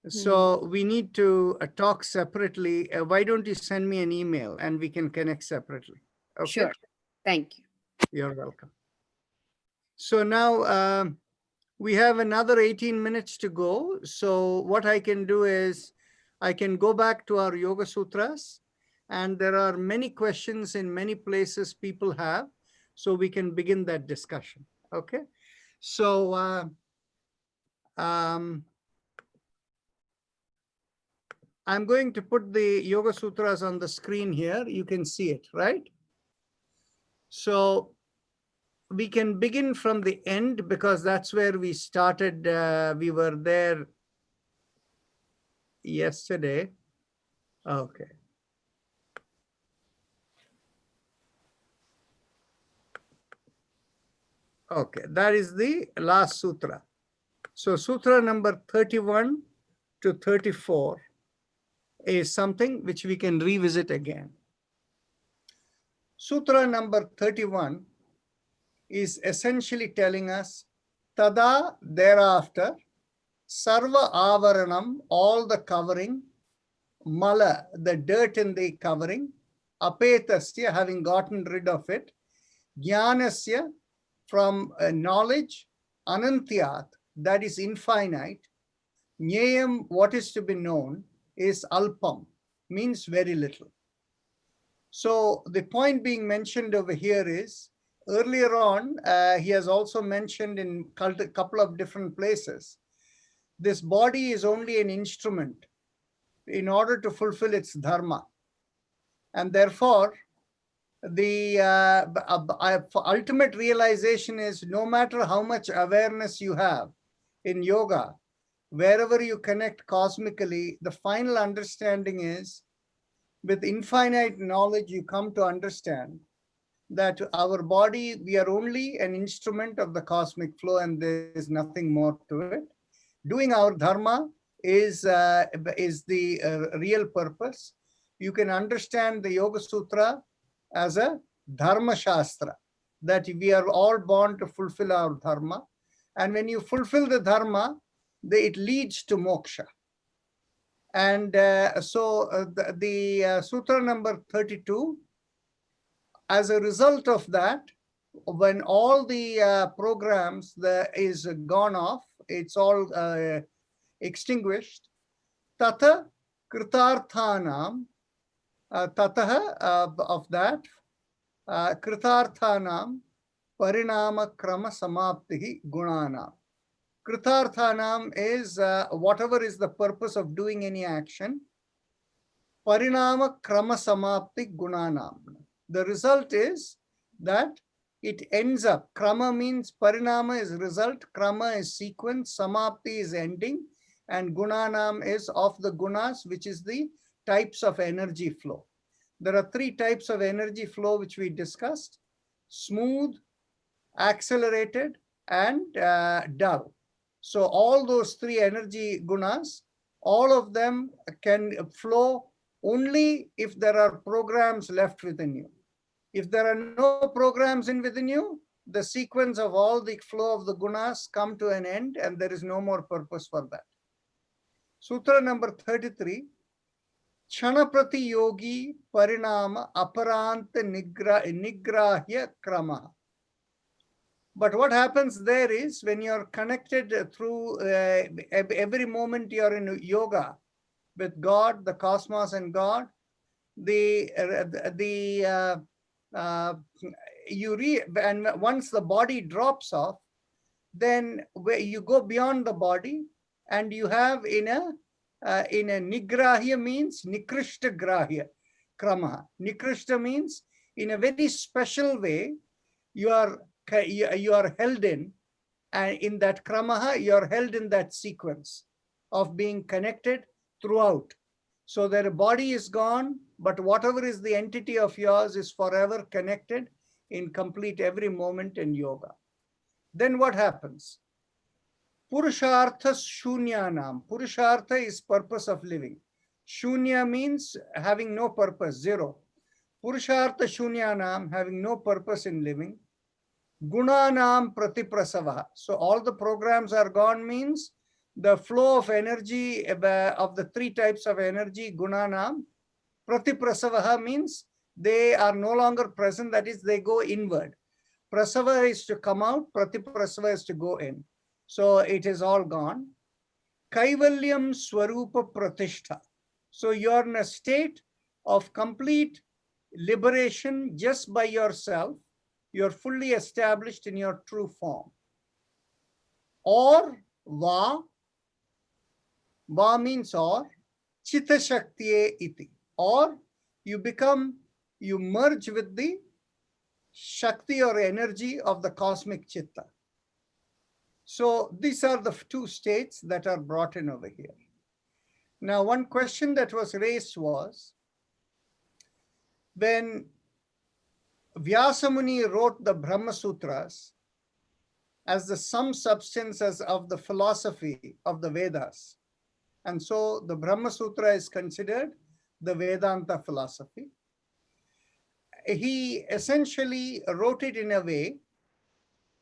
So we need to talk separately. Why don't you send me an email and we can connect separately? Okay. Sure. Thank you. You're welcome. So now we have another 18 minutes to go. So what I can do is I can go back to our Yoga Sutras, and there are many questions in many places people have, so we can begin that discussion. Okay. So I'm going to put the Yoga Sutras on the screen here. You can see it, right? So we can begin from the end because that's where we started. We were there yesterday. Okay. Okay, that is the last sutra. So sutra number 31 to 34 is something which we can revisit again. Sutra number 31 is essentially telling us, tada, thereafter, sarva avaranam, all the covering, mala, the dirt in the covering, apetasya, having gotten rid of it, jnanasya, from knowledge, anantyat, that is infinite, jnayam, what is to be known, is alpam, means very little. So the point being mentioned over here is, earlier on, he has also mentioned in a couple of different places, this body is only an instrument in order to fulfill its dharma. And therefore, the ultimate realization is no matter how much awareness you have in yoga, wherever you connect cosmically, the final understanding is with infinite knowledge, you come to understand that our body, we are only an instrument of the cosmic flow and there is nothing more to it. Doing our dharma is the real purpose. You can understand the Yoga Sutra as a dharma shastra, that we are all born to fulfill our dharma. And when you fulfill the dharma, it leads to moksha. And so the sutra number 32, as a result of that, when all the programs is gone off, it's all extinguished, tata kritarthanam, tataha of that, kritarthanam parinama krama samaptihi gunana. Kritarthanam is whatever is the purpose of doing any action. Parinama krama samapti gunanam. The result is that it ends up. Krama means parinama is result, krama is sequence, samapti is ending, and gunanam is of the gunas, which is the types of energy flow. There are three types of energy flow which we discussed: smooth, accelerated, and dull. So all those three energy gunas, all of them can flow only if there are programs left within you. If there are no programs within you, the sequence of all the flow of the gunas come to an end and there is no more purpose for that. Sutra number 33, Chanaprati yogi parinama aparanta nigrahya krama. But what happens there is when you're connected through every moment you're in yoga with God, the cosmos and God, and once the body drops off, then where you go beyond the body and you have in in a nigrahya means nikrishta grahya krama. Nikrishta means in a very special way you are held in, and in that kramaha you are held in that sequence of being connected throughout. So their body is gone, but whatever is the entity of yours is forever connected in complete every moment in yoga. Then what happens? Purushartha shunyanam. Purushartha is purpose of living. Shunya means having no purpose, zero. Purushartha shunyanam, having no purpose in living. Gunanam pratiprasava. So all the programs are gone means the flow of energy of the three types of energy, gunanam. Pratiprasavaha means they are no longer present, that is, they go inward. Prasava is to come out, pratiprasava is to go in. So it is all gone. Kaivalyam swarupa pratishtha. So you're in a state of complete liberation just by yourself. You're fully established in your true form. Or va means or, chitta shaktiye iti. Or you merge with the shakti or energy of the cosmic chitta. So these are the two states that are brought in over here. Now, one question that was raised was, when Vyasamuni wrote the Brahma Sutras as the sum substances of the philosophy of the Vedas, and so the Brahma Sutra is considered the Vedanta philosophy. He essentially wrote it in a way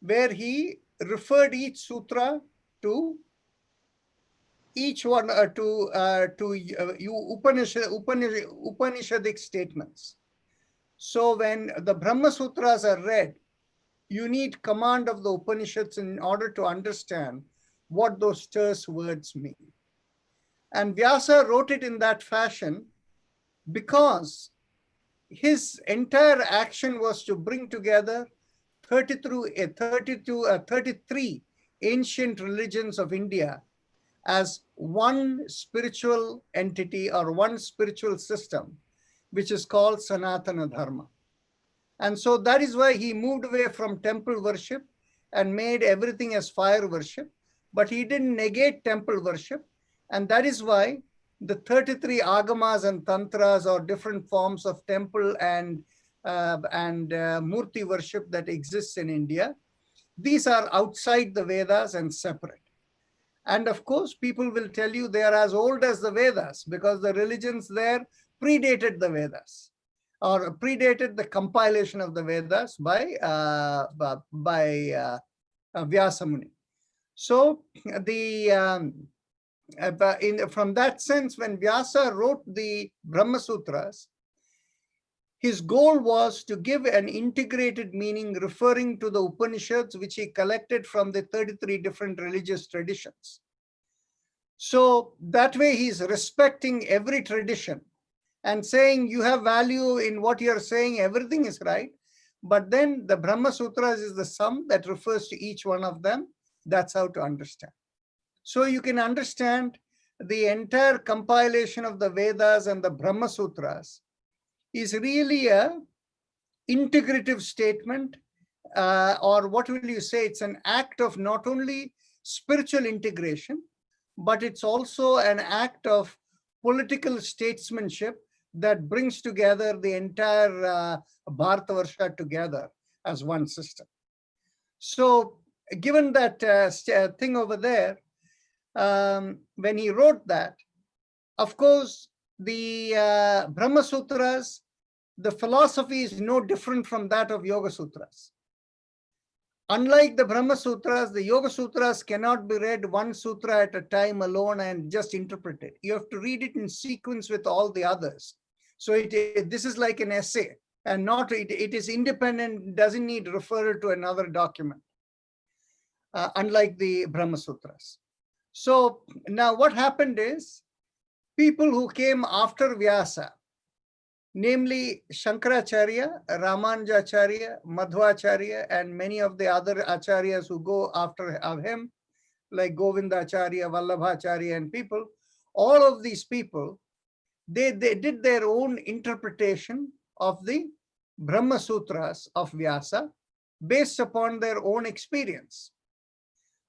where he referred each sutra to each one Upanishadic statements. So when the Brahma Sutras are read, you need command of the Upanishads in order to understand what those terse words mean. And Vyasa wrote it in that fashion because his entire action was to bring together 33 ancient religions of India as one spiritual entity or one spiritual system, which is called Sanatana Dharma. And so that is why he moved away from temple worship and made everything as fire worship, but he didn't negate temple worship. And that is why the 33 agamas and tantras, or different forms of temple and murti worship that exists in India, these are outside the Vedas and separate. And of course, people will tell you they are as old as the Vedas because the religions there predated the Vedas, or predated the compilation of the Vedas by Vyasamuni. So from that sense, when Vyasa wrote the Brahma Sutras, his goal was to give an integrated meaning referring to the Upanishads, which he collected from the 33 different religious traditions. So that way he's respecting every tradition and saying you have value in what you're saying, everything is right. But then the Brahma Sutras is the sum that refers to each one of them. That's how to understand. So you can understand the entire compilation of the Vedas and the Brahma Sutras is really a integrative statement, or what will you say? It's an act of not only spiritual integration, but it's also an act of political statesmanship that brings together the entire Bharatavarsha together as one system. So given that thing over there, when he wrote that, of course, the Brahma Sutras, the philosophy is no different from that of Yoga Sutras. Unlike the Brahma Sutras, the Yoga Sutras cannot be read one sutra at a time alone and just interpret it. You have to read it in sequence with all the others. So this is like an essay, and it is independent, doesn't need referral to another document, unlike the Brahma Sutras. So now what happened is, people who came after Vyasa, namely Shankaracharya, Ramanujacharya, Madhvacharya, and many of the other acharyas who go after him, like Govindacharya, Vallabhacharya, and people, all of these people, they did their own interpretation of the Brahma Sutras of Vyasa based upon their own experience.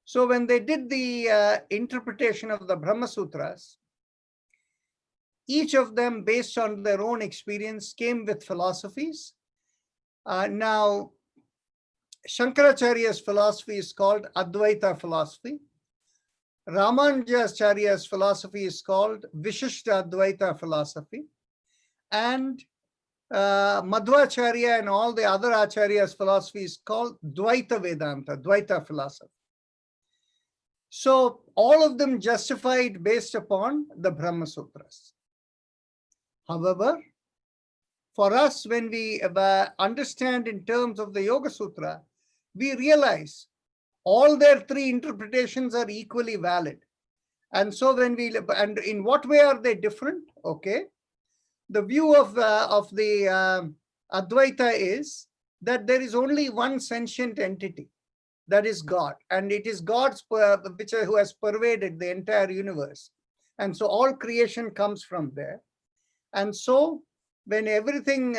So when they did the interpretation of the Brahma Sutras, each of them, based on their own experience, came with philosophies. Now, Shankaracharya's philosophy is called Advaita philosophy. Ramanujacharya's philosophy is called Vishishta Advaita philosophy. And Madhvacharya and all the other Acharyas' philosophy is called Dvaita Vedanta, Dvaita philosophy. So all of them justified based upon the Brahma Sutras. However, for us, when we understand in terms of the Yoga Sutra, we realize all their three interpretations are equally valid. And so when we, and in what way are they different? Okay. The view of the Advaita is that there is only one sentient entity, that is God. And it is God's who has pervaded the entire universe. And so all creation comes from there. And so when everything,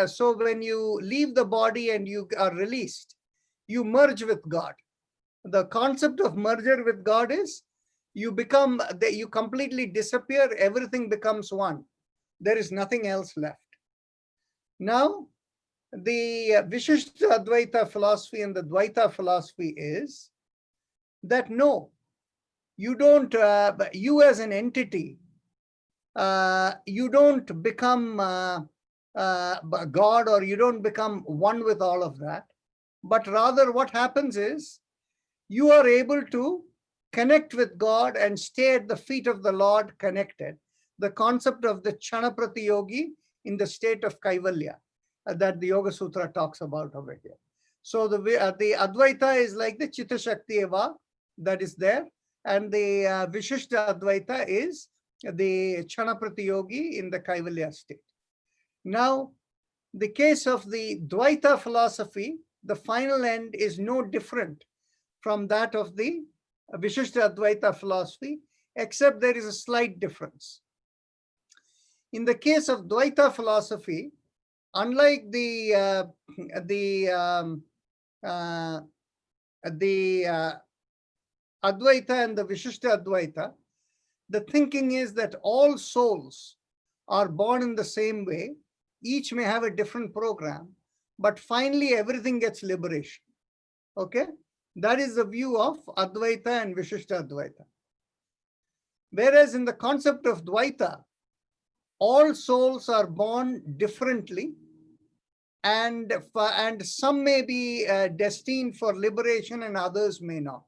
so when you leave the body and you are released, you merge with God. The concept of merger with God is you become, you completely disappear, everything becomes one. There is nothing else left. Now, the Vishishta Advaita philosophy and the Dvaita philosophy is that no, you don't, you as an entity, you don't become God, or you don't become one with all of that. But rather what happens is you are able to connect with God and stay at the feet of the Lord connected. The concept of the Chanaprati Yogi in the state of Kaivalya that the Yoga Sutra talks about over here. So the Advaita is like the Chitta Shakti Eva that is there, and the Vishishta Advaita is the Chanaprati Yogi in the Kaivalya state. Now, the case of the Dvaita philosophy, the final end is no different from that of the Vishishta Advaita philosophy, except there is a slight difference. In the case of Dvaita philosophy, unlike the Advaita and the Vishishta Advaita, the thinking is that all souls are born in the same way. Each may have a different program, but finally everything gets liberation. Okay? That is the view of Advaita and Vishishta Advaita. Whereas in the concept of Dvaita, all souls are born differently, and some may be destined for liberation and others may not.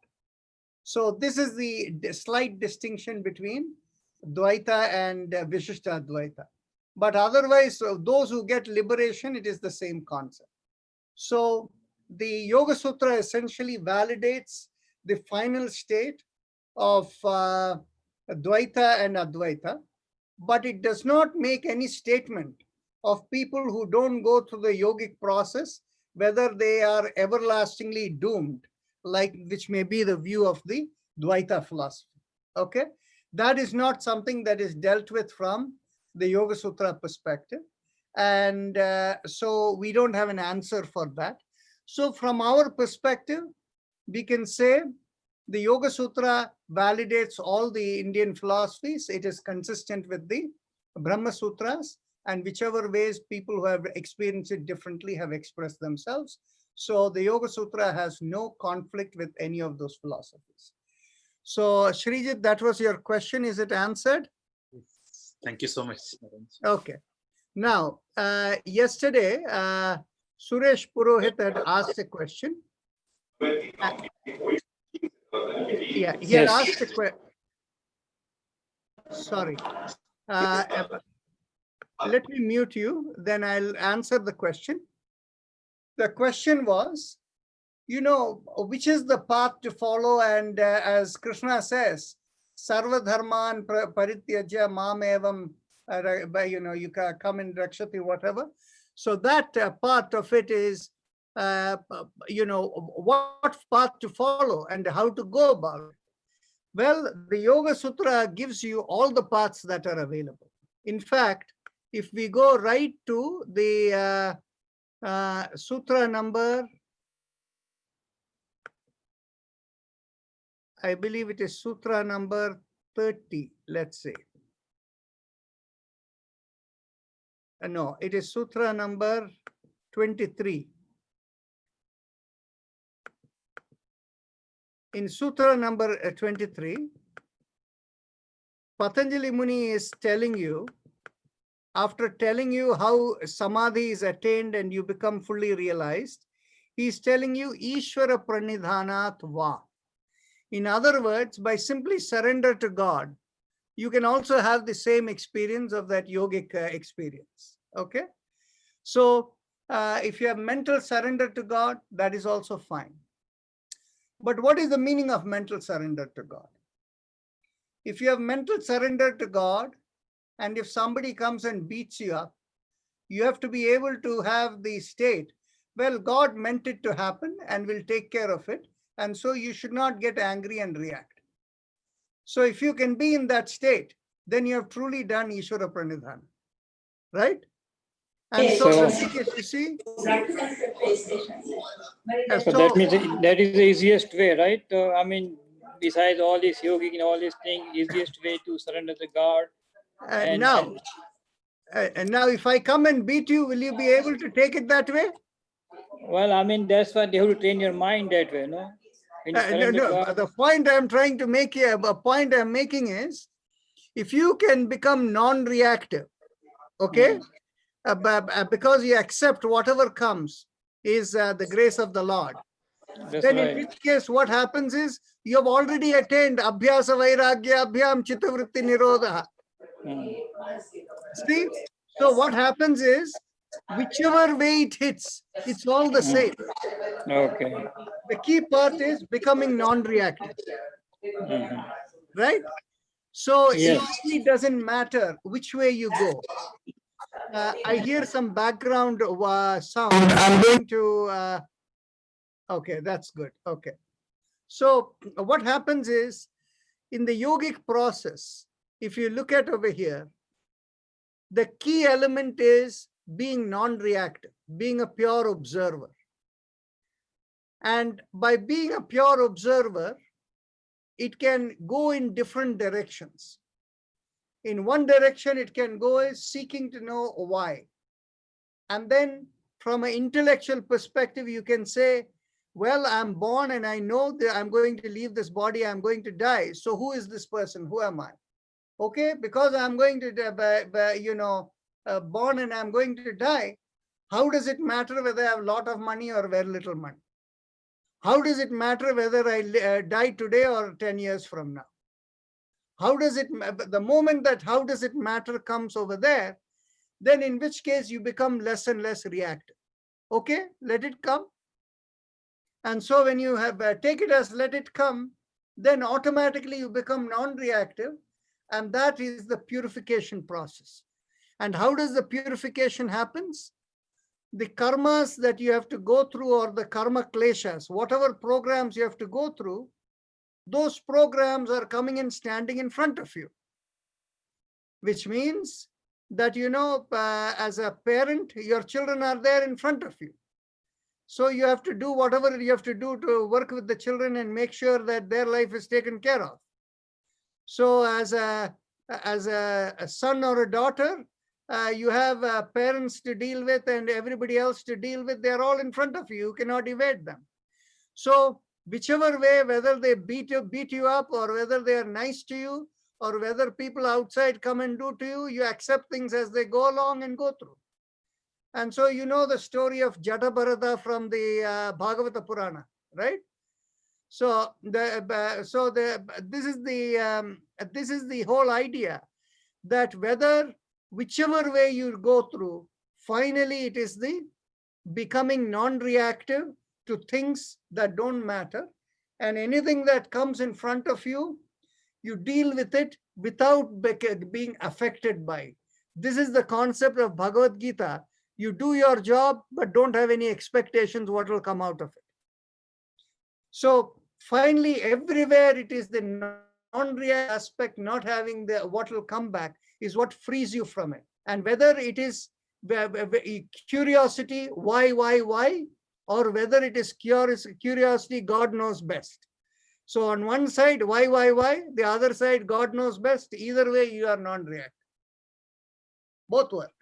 So this is the slight distinction between Dvaita and Vishishta Advaita. But otherwise, those who get liberation, it is the same concept. So the Yoga Sutra essentially validates the final state of Dvaita and Advaita, but it does not make any statement of people who don't go through the yogic process, whether they are everlastingly doomed, like which may be the view of the Dvaita philosophy. Okay, that is not something that is dealt with from the Yoga Sutra perspective, and so we don't have an answer for that. So from our perspective, we can say the Yoga Sutra validates all the Indian philosophies. It is consistent with the Brahma Sutras, and whichever ways people who have experienced it differently have expressed themselves. So the Yoga Sutra has no conflict with any of those philosophies. So Srijit, that was your question. Is it answered? Thank you so much. Okay. Now, yesterday, Suresh Purohit had asked a question. Yeah, he had asked a question. Sorry. Let me mute you, then I'll answer the question. The question was, you know, which is the path to follow? And as Krishna says, Sarva Dharman Parityajya Mam Evam, you know, you can come in Rakshati, whatever. So that part of it is, you know, what path to follow and how to go about it. Well, the Yoga Sutra gives you all the paths that are available. In fact, if we go right to the sutra number, I believe it is sutra number 30, let's say. No, it is sutra number 23. In sutra number 23, Patanjali Muni is telling you, after telling you how samadhi is attained and you become fully realized, he is telling you Ishvara Pranidhanat Va. In other words, by simply surrender to God, you can also have the same experience of that yogic experience. Okay? So if you have mental surrender to God, that is also fine. But what is the meaning of mental surrender to God? If you have mental surrender to God, and if somebody comes and beats you up, you have to be able to have the state, well, God meant it to happen and will take care of it. And so you should not get angry and react. So if you can be in that state, then you have truly done Ishvara Pranidhana, right? And so the thing is, you see, so that means that is the easiest way, right? I mean, besides all this yogic and all these things, easiest way to surrender to God. And now, if I come and beat you, will you be able to take it that way? Well, I mean, that's why you have to train your mind that way, no? No, the point I'm trying to make here, a point I'm making is, if you can become non-reactive, okay, because you accept whatever comes is the grace of the Lord. That's then right. In which case, what happens is, you have already attained Abhyasa Vairagya Abhyam Chittavritti Nirodha. See, so what happens is, whichever way it hits, it's all the same. Okay. The key part is becoming non-reactive, right? So Yes. it really doesn't matter which way you go. I hear some background sound. I'm going to, okay, that's good. Okay. So what happens is, in the yogic process, if you look at over here, the key element is being non-reactive, being a pure observer. And by being a pure observer, it can go in different directions. In one direction, it can go as seeking to know why. And then from an intellectual perspective, you can say, well, I'm born and I know that I'm going to leave this body, I'm going to die. So who is this person? Who am I? Okay, because I'm going to, born and I'm going to die, how does it matter whether I have a lot of money or very little money? How does it matter whether I die today or 10 years from now? How does it, the moment that how does it matter comes over there, then in which case you become less and less reactive. Okay, let it come. And so when you have take it as let it come, then automatically you become non-reactive, and that is the purification process. And how does the purification happens? The karmas that you have to go through, or the karma kleshas, whatever programs you have to go through, those programs are coming and standing in front of you. Which means that, as a parent, your children are there in front of you. So you have to do whatever you have to do to work with the children and make sure that their life is taken care of. So as a son or a daughter, you have parents to deal with and everybody else to deal with. They're all in front of you. You cannot evade them. So whichever way, whether they beat you up, or whether they are nice to you, or whether people outside come and do to you, you accept things as they go along and go through. And so you know the story of Jata Bharata from the Bhagavata Purana, right? So this is the whole idea, that whichever way you go through, finally it is the becoming non-reactive to things that don't matter, and anything that comes in front of you, you deal with it without being affected by it. This is the concept of Bhagavad Gita. You do your job, but don't have any expectations what will come out of it. So finally, everywhere it is the non-react aspect, not having the what will come back, is what frees you from it. And whether it is curiosity, why, or whether it is curiosity, God knows best. So on one side, why, the other side, God knows best. Either way, you are non-react. Both work.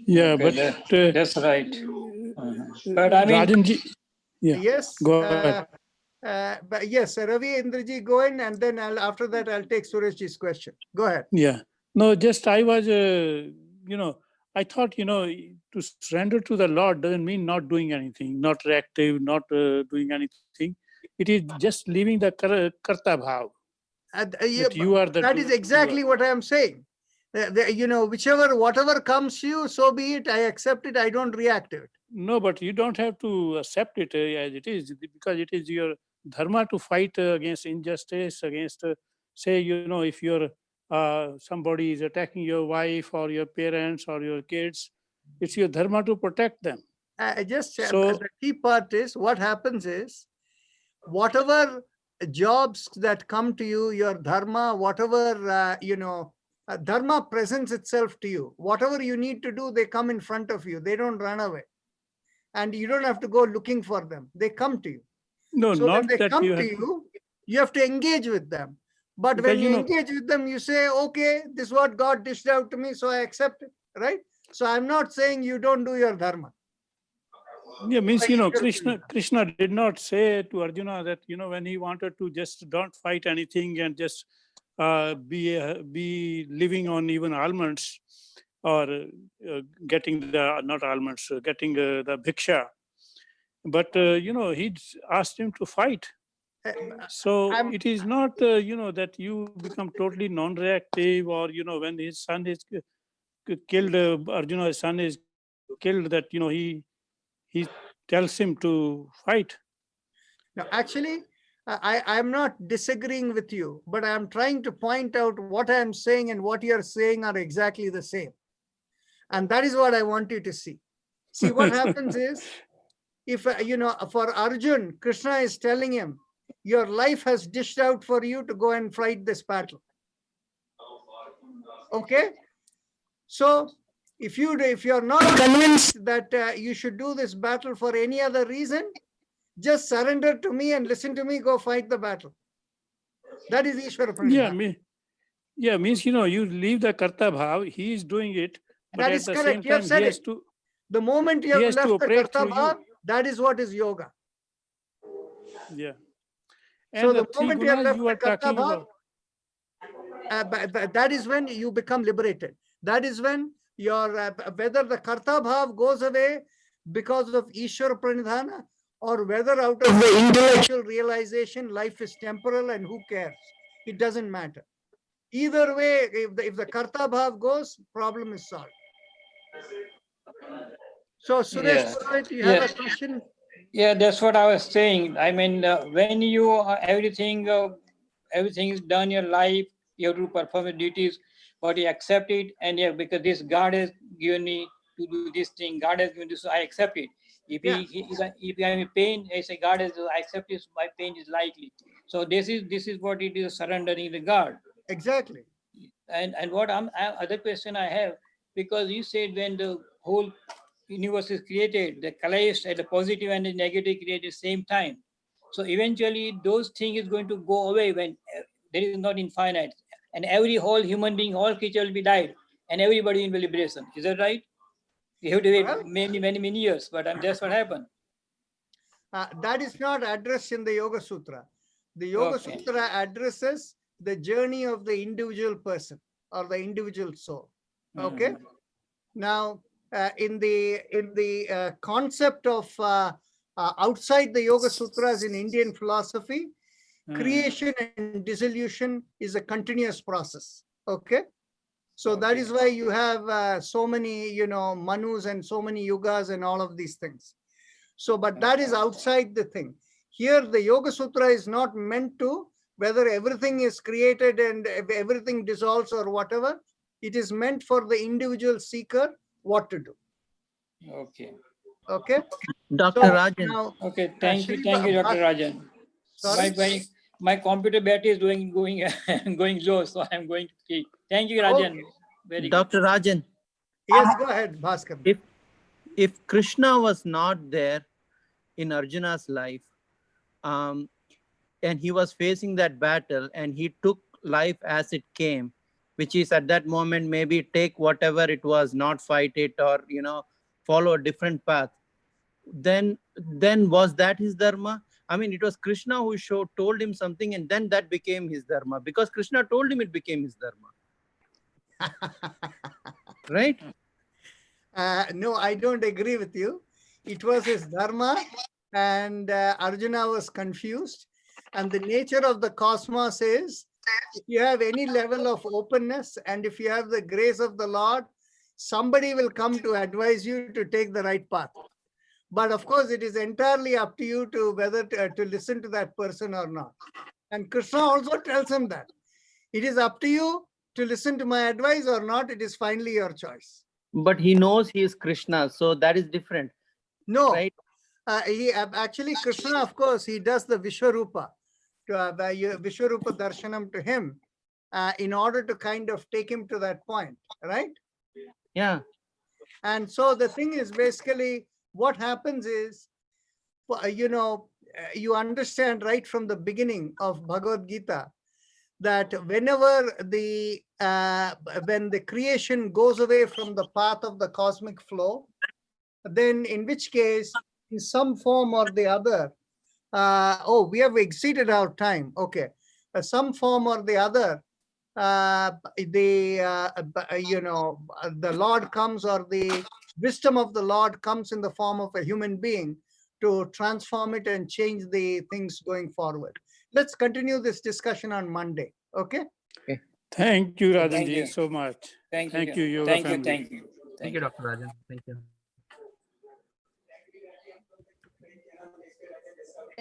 Yeah, Okay, but that's right. But I mean, Rajanji, yeah, Yes. go ahead. But yes, Ravi, Indraji, go in, and then after that, I'll take Sureshji's question. Go ahead. Yeah, no, just I was, I thought, to surrender to the Lord doesn't mean not doing anything, not reactive, not doing anything. It is just leaving the karta bhav. Yeah, That you are the that is exactly what I am saying. Whatever comes to you, so be it. I accept it. I don't react to it. No, but you don't have to accept it as it is, because it is your dharma to fight against injustice, against, say, if you're somebody is attacking your wife or your parents or your kids, it's your dharma to protect them. The key part is what happens is, whatever jobs that come to you, your dharma, whatever, dharma presents itself to you. Whatever you need to do, they come in front of you. They don't run away. And you don't have to go looking for them. They come to you. No, so not when they that come you to have you, you have to engage with them. But Because, when you engage with them, you say, okay, this is what God dished out to me, so I accept it, right? So I'm not saying you don't do your dharma. Yeah, means, Krishna did not say to Arjuna that, when he wanted to just don't fight anything and just be living on even almonds, or getting not almonds, getting the bhiksha. But, he asked him to fight. So it is not, that you become totally non-reactive, or, when his son is killed, Arjuna's son is killed, that, he tells him to fight. Now, actually, I'm not disagreeing with you, but I'm trying to point out what I'm saying and what you're saying are exactly the same. And that is what I want you to see. See, what happens is, if, for Arjun, Krishna is telling him, your life has dished out for you to go and fight this battle. Okay? So, if you're not convinced that you should do this battle for any other reason, just surrender to me and listen to me, go fight the battle. That is Ishvara Pranidhana. Means, you leave the karta bhav, he is doing it. But That at is the correct. same You have time, said he has it. to, The moment you he have has to left the operate karta through you. bhav, that is what is yoga. Yeah. So And the moment you have gunas left you the are karta talking bhav, that is when you become liberated. That is when your whether the karta bhav goes away because of Ishvara Pranidhana, or whether out of the intellectual realization life is temporal and who cares. It doesn't matter. Either way, if the karta bhav goes, problem is solved. So Suresh, you have a question? Yeah, that's what I was saying. I mean, when you everything is done in your life, you have to perform your duties, but you accept it, and because this God has given me to do this thing, God has given this, so I accept it. If if I'm in pain, I say God has, I accept this, my pain is likely. So this is what it is, surrendering the God. Exactly. And what other question I have, because you said when the whole universe is created, the collapse at the positive and the negative created at the same time. So eventually those things is going to go away when there is not infinite. And every whole human being, all creature will be died, and everybody in liberation. Is that right? We have to wait many years, but that's what happened. That is not addressed in the Yoga Sutra. The Yoga Sutra addresses the journey of the individual person or the individual soul. Okay. Now, in the concept of outside the Yoga Sutras in Indian philosophy, creation and dissolution is a continuous process. Okay. So that is why you have so many, manus and so many yugas and all of these things. So, but that is outside the thing. Here, the Yoga Sutra is not meant to, whether everything is created and everything dissolves or whatever. It is meant for the individual seeker what to do. Okay. Okay. Dr. So Rajan. now, okay, thank you, Dr. Rajan. my computer battery is going going low, so I'm going to sleep. Thank you, Rajan. Okay. Very good. Dr. Rajan, Yes, go ahead, Bhaskar. if Krishna was not there in Arjuna's life, and he was facing that battle and he took life as it came, which is at that moment, maybe take whatever it was, not fight it, or, follow a different path, then was that his dharma? I mean, it was Krishna who told him something, and then that became his dharma, because Krishna told him, it became his dharma. Right? No, I don't agree with you. It was his dharma, and Arjuna was confused. And the nature of the cosmos is, if you have any level of openness and if you have the grace of the Lord, somebody will come to advise you to take the right path. But of course, it is entirely up to you to whether to listen to that person or not. And Krishna also tells him that it is up to you to listen to my advice or not. It is finally your choice. But he knows he is Krishna, so that is different. No, right? Actually, Krishna, of course, he does the Vishwarupa, Vishwarupa Darshanam to him in order to kind of take him to that point, right? Yeah. And so the thing is, basically, what happens is, you understand right from the beginning of Bhagavad Gita that whenever when the creation goes away from the path of the cosmic flow, then in which case, in some form or the other, we have exceeded our time. Okay, some form or the other, the Lord comes, or the wisdom of the Lord comes in the form of a human being to transform it and change the things going forward. Let's continue this discussion on Monday. Okay. Thank you, Thank Rajanji, you. so much. Thank Thank you. you, Yoga Thank you. family. Thank you. Thank you, Dr. Rajan. Thank you.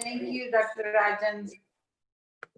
Thank you, Dr. Rajan.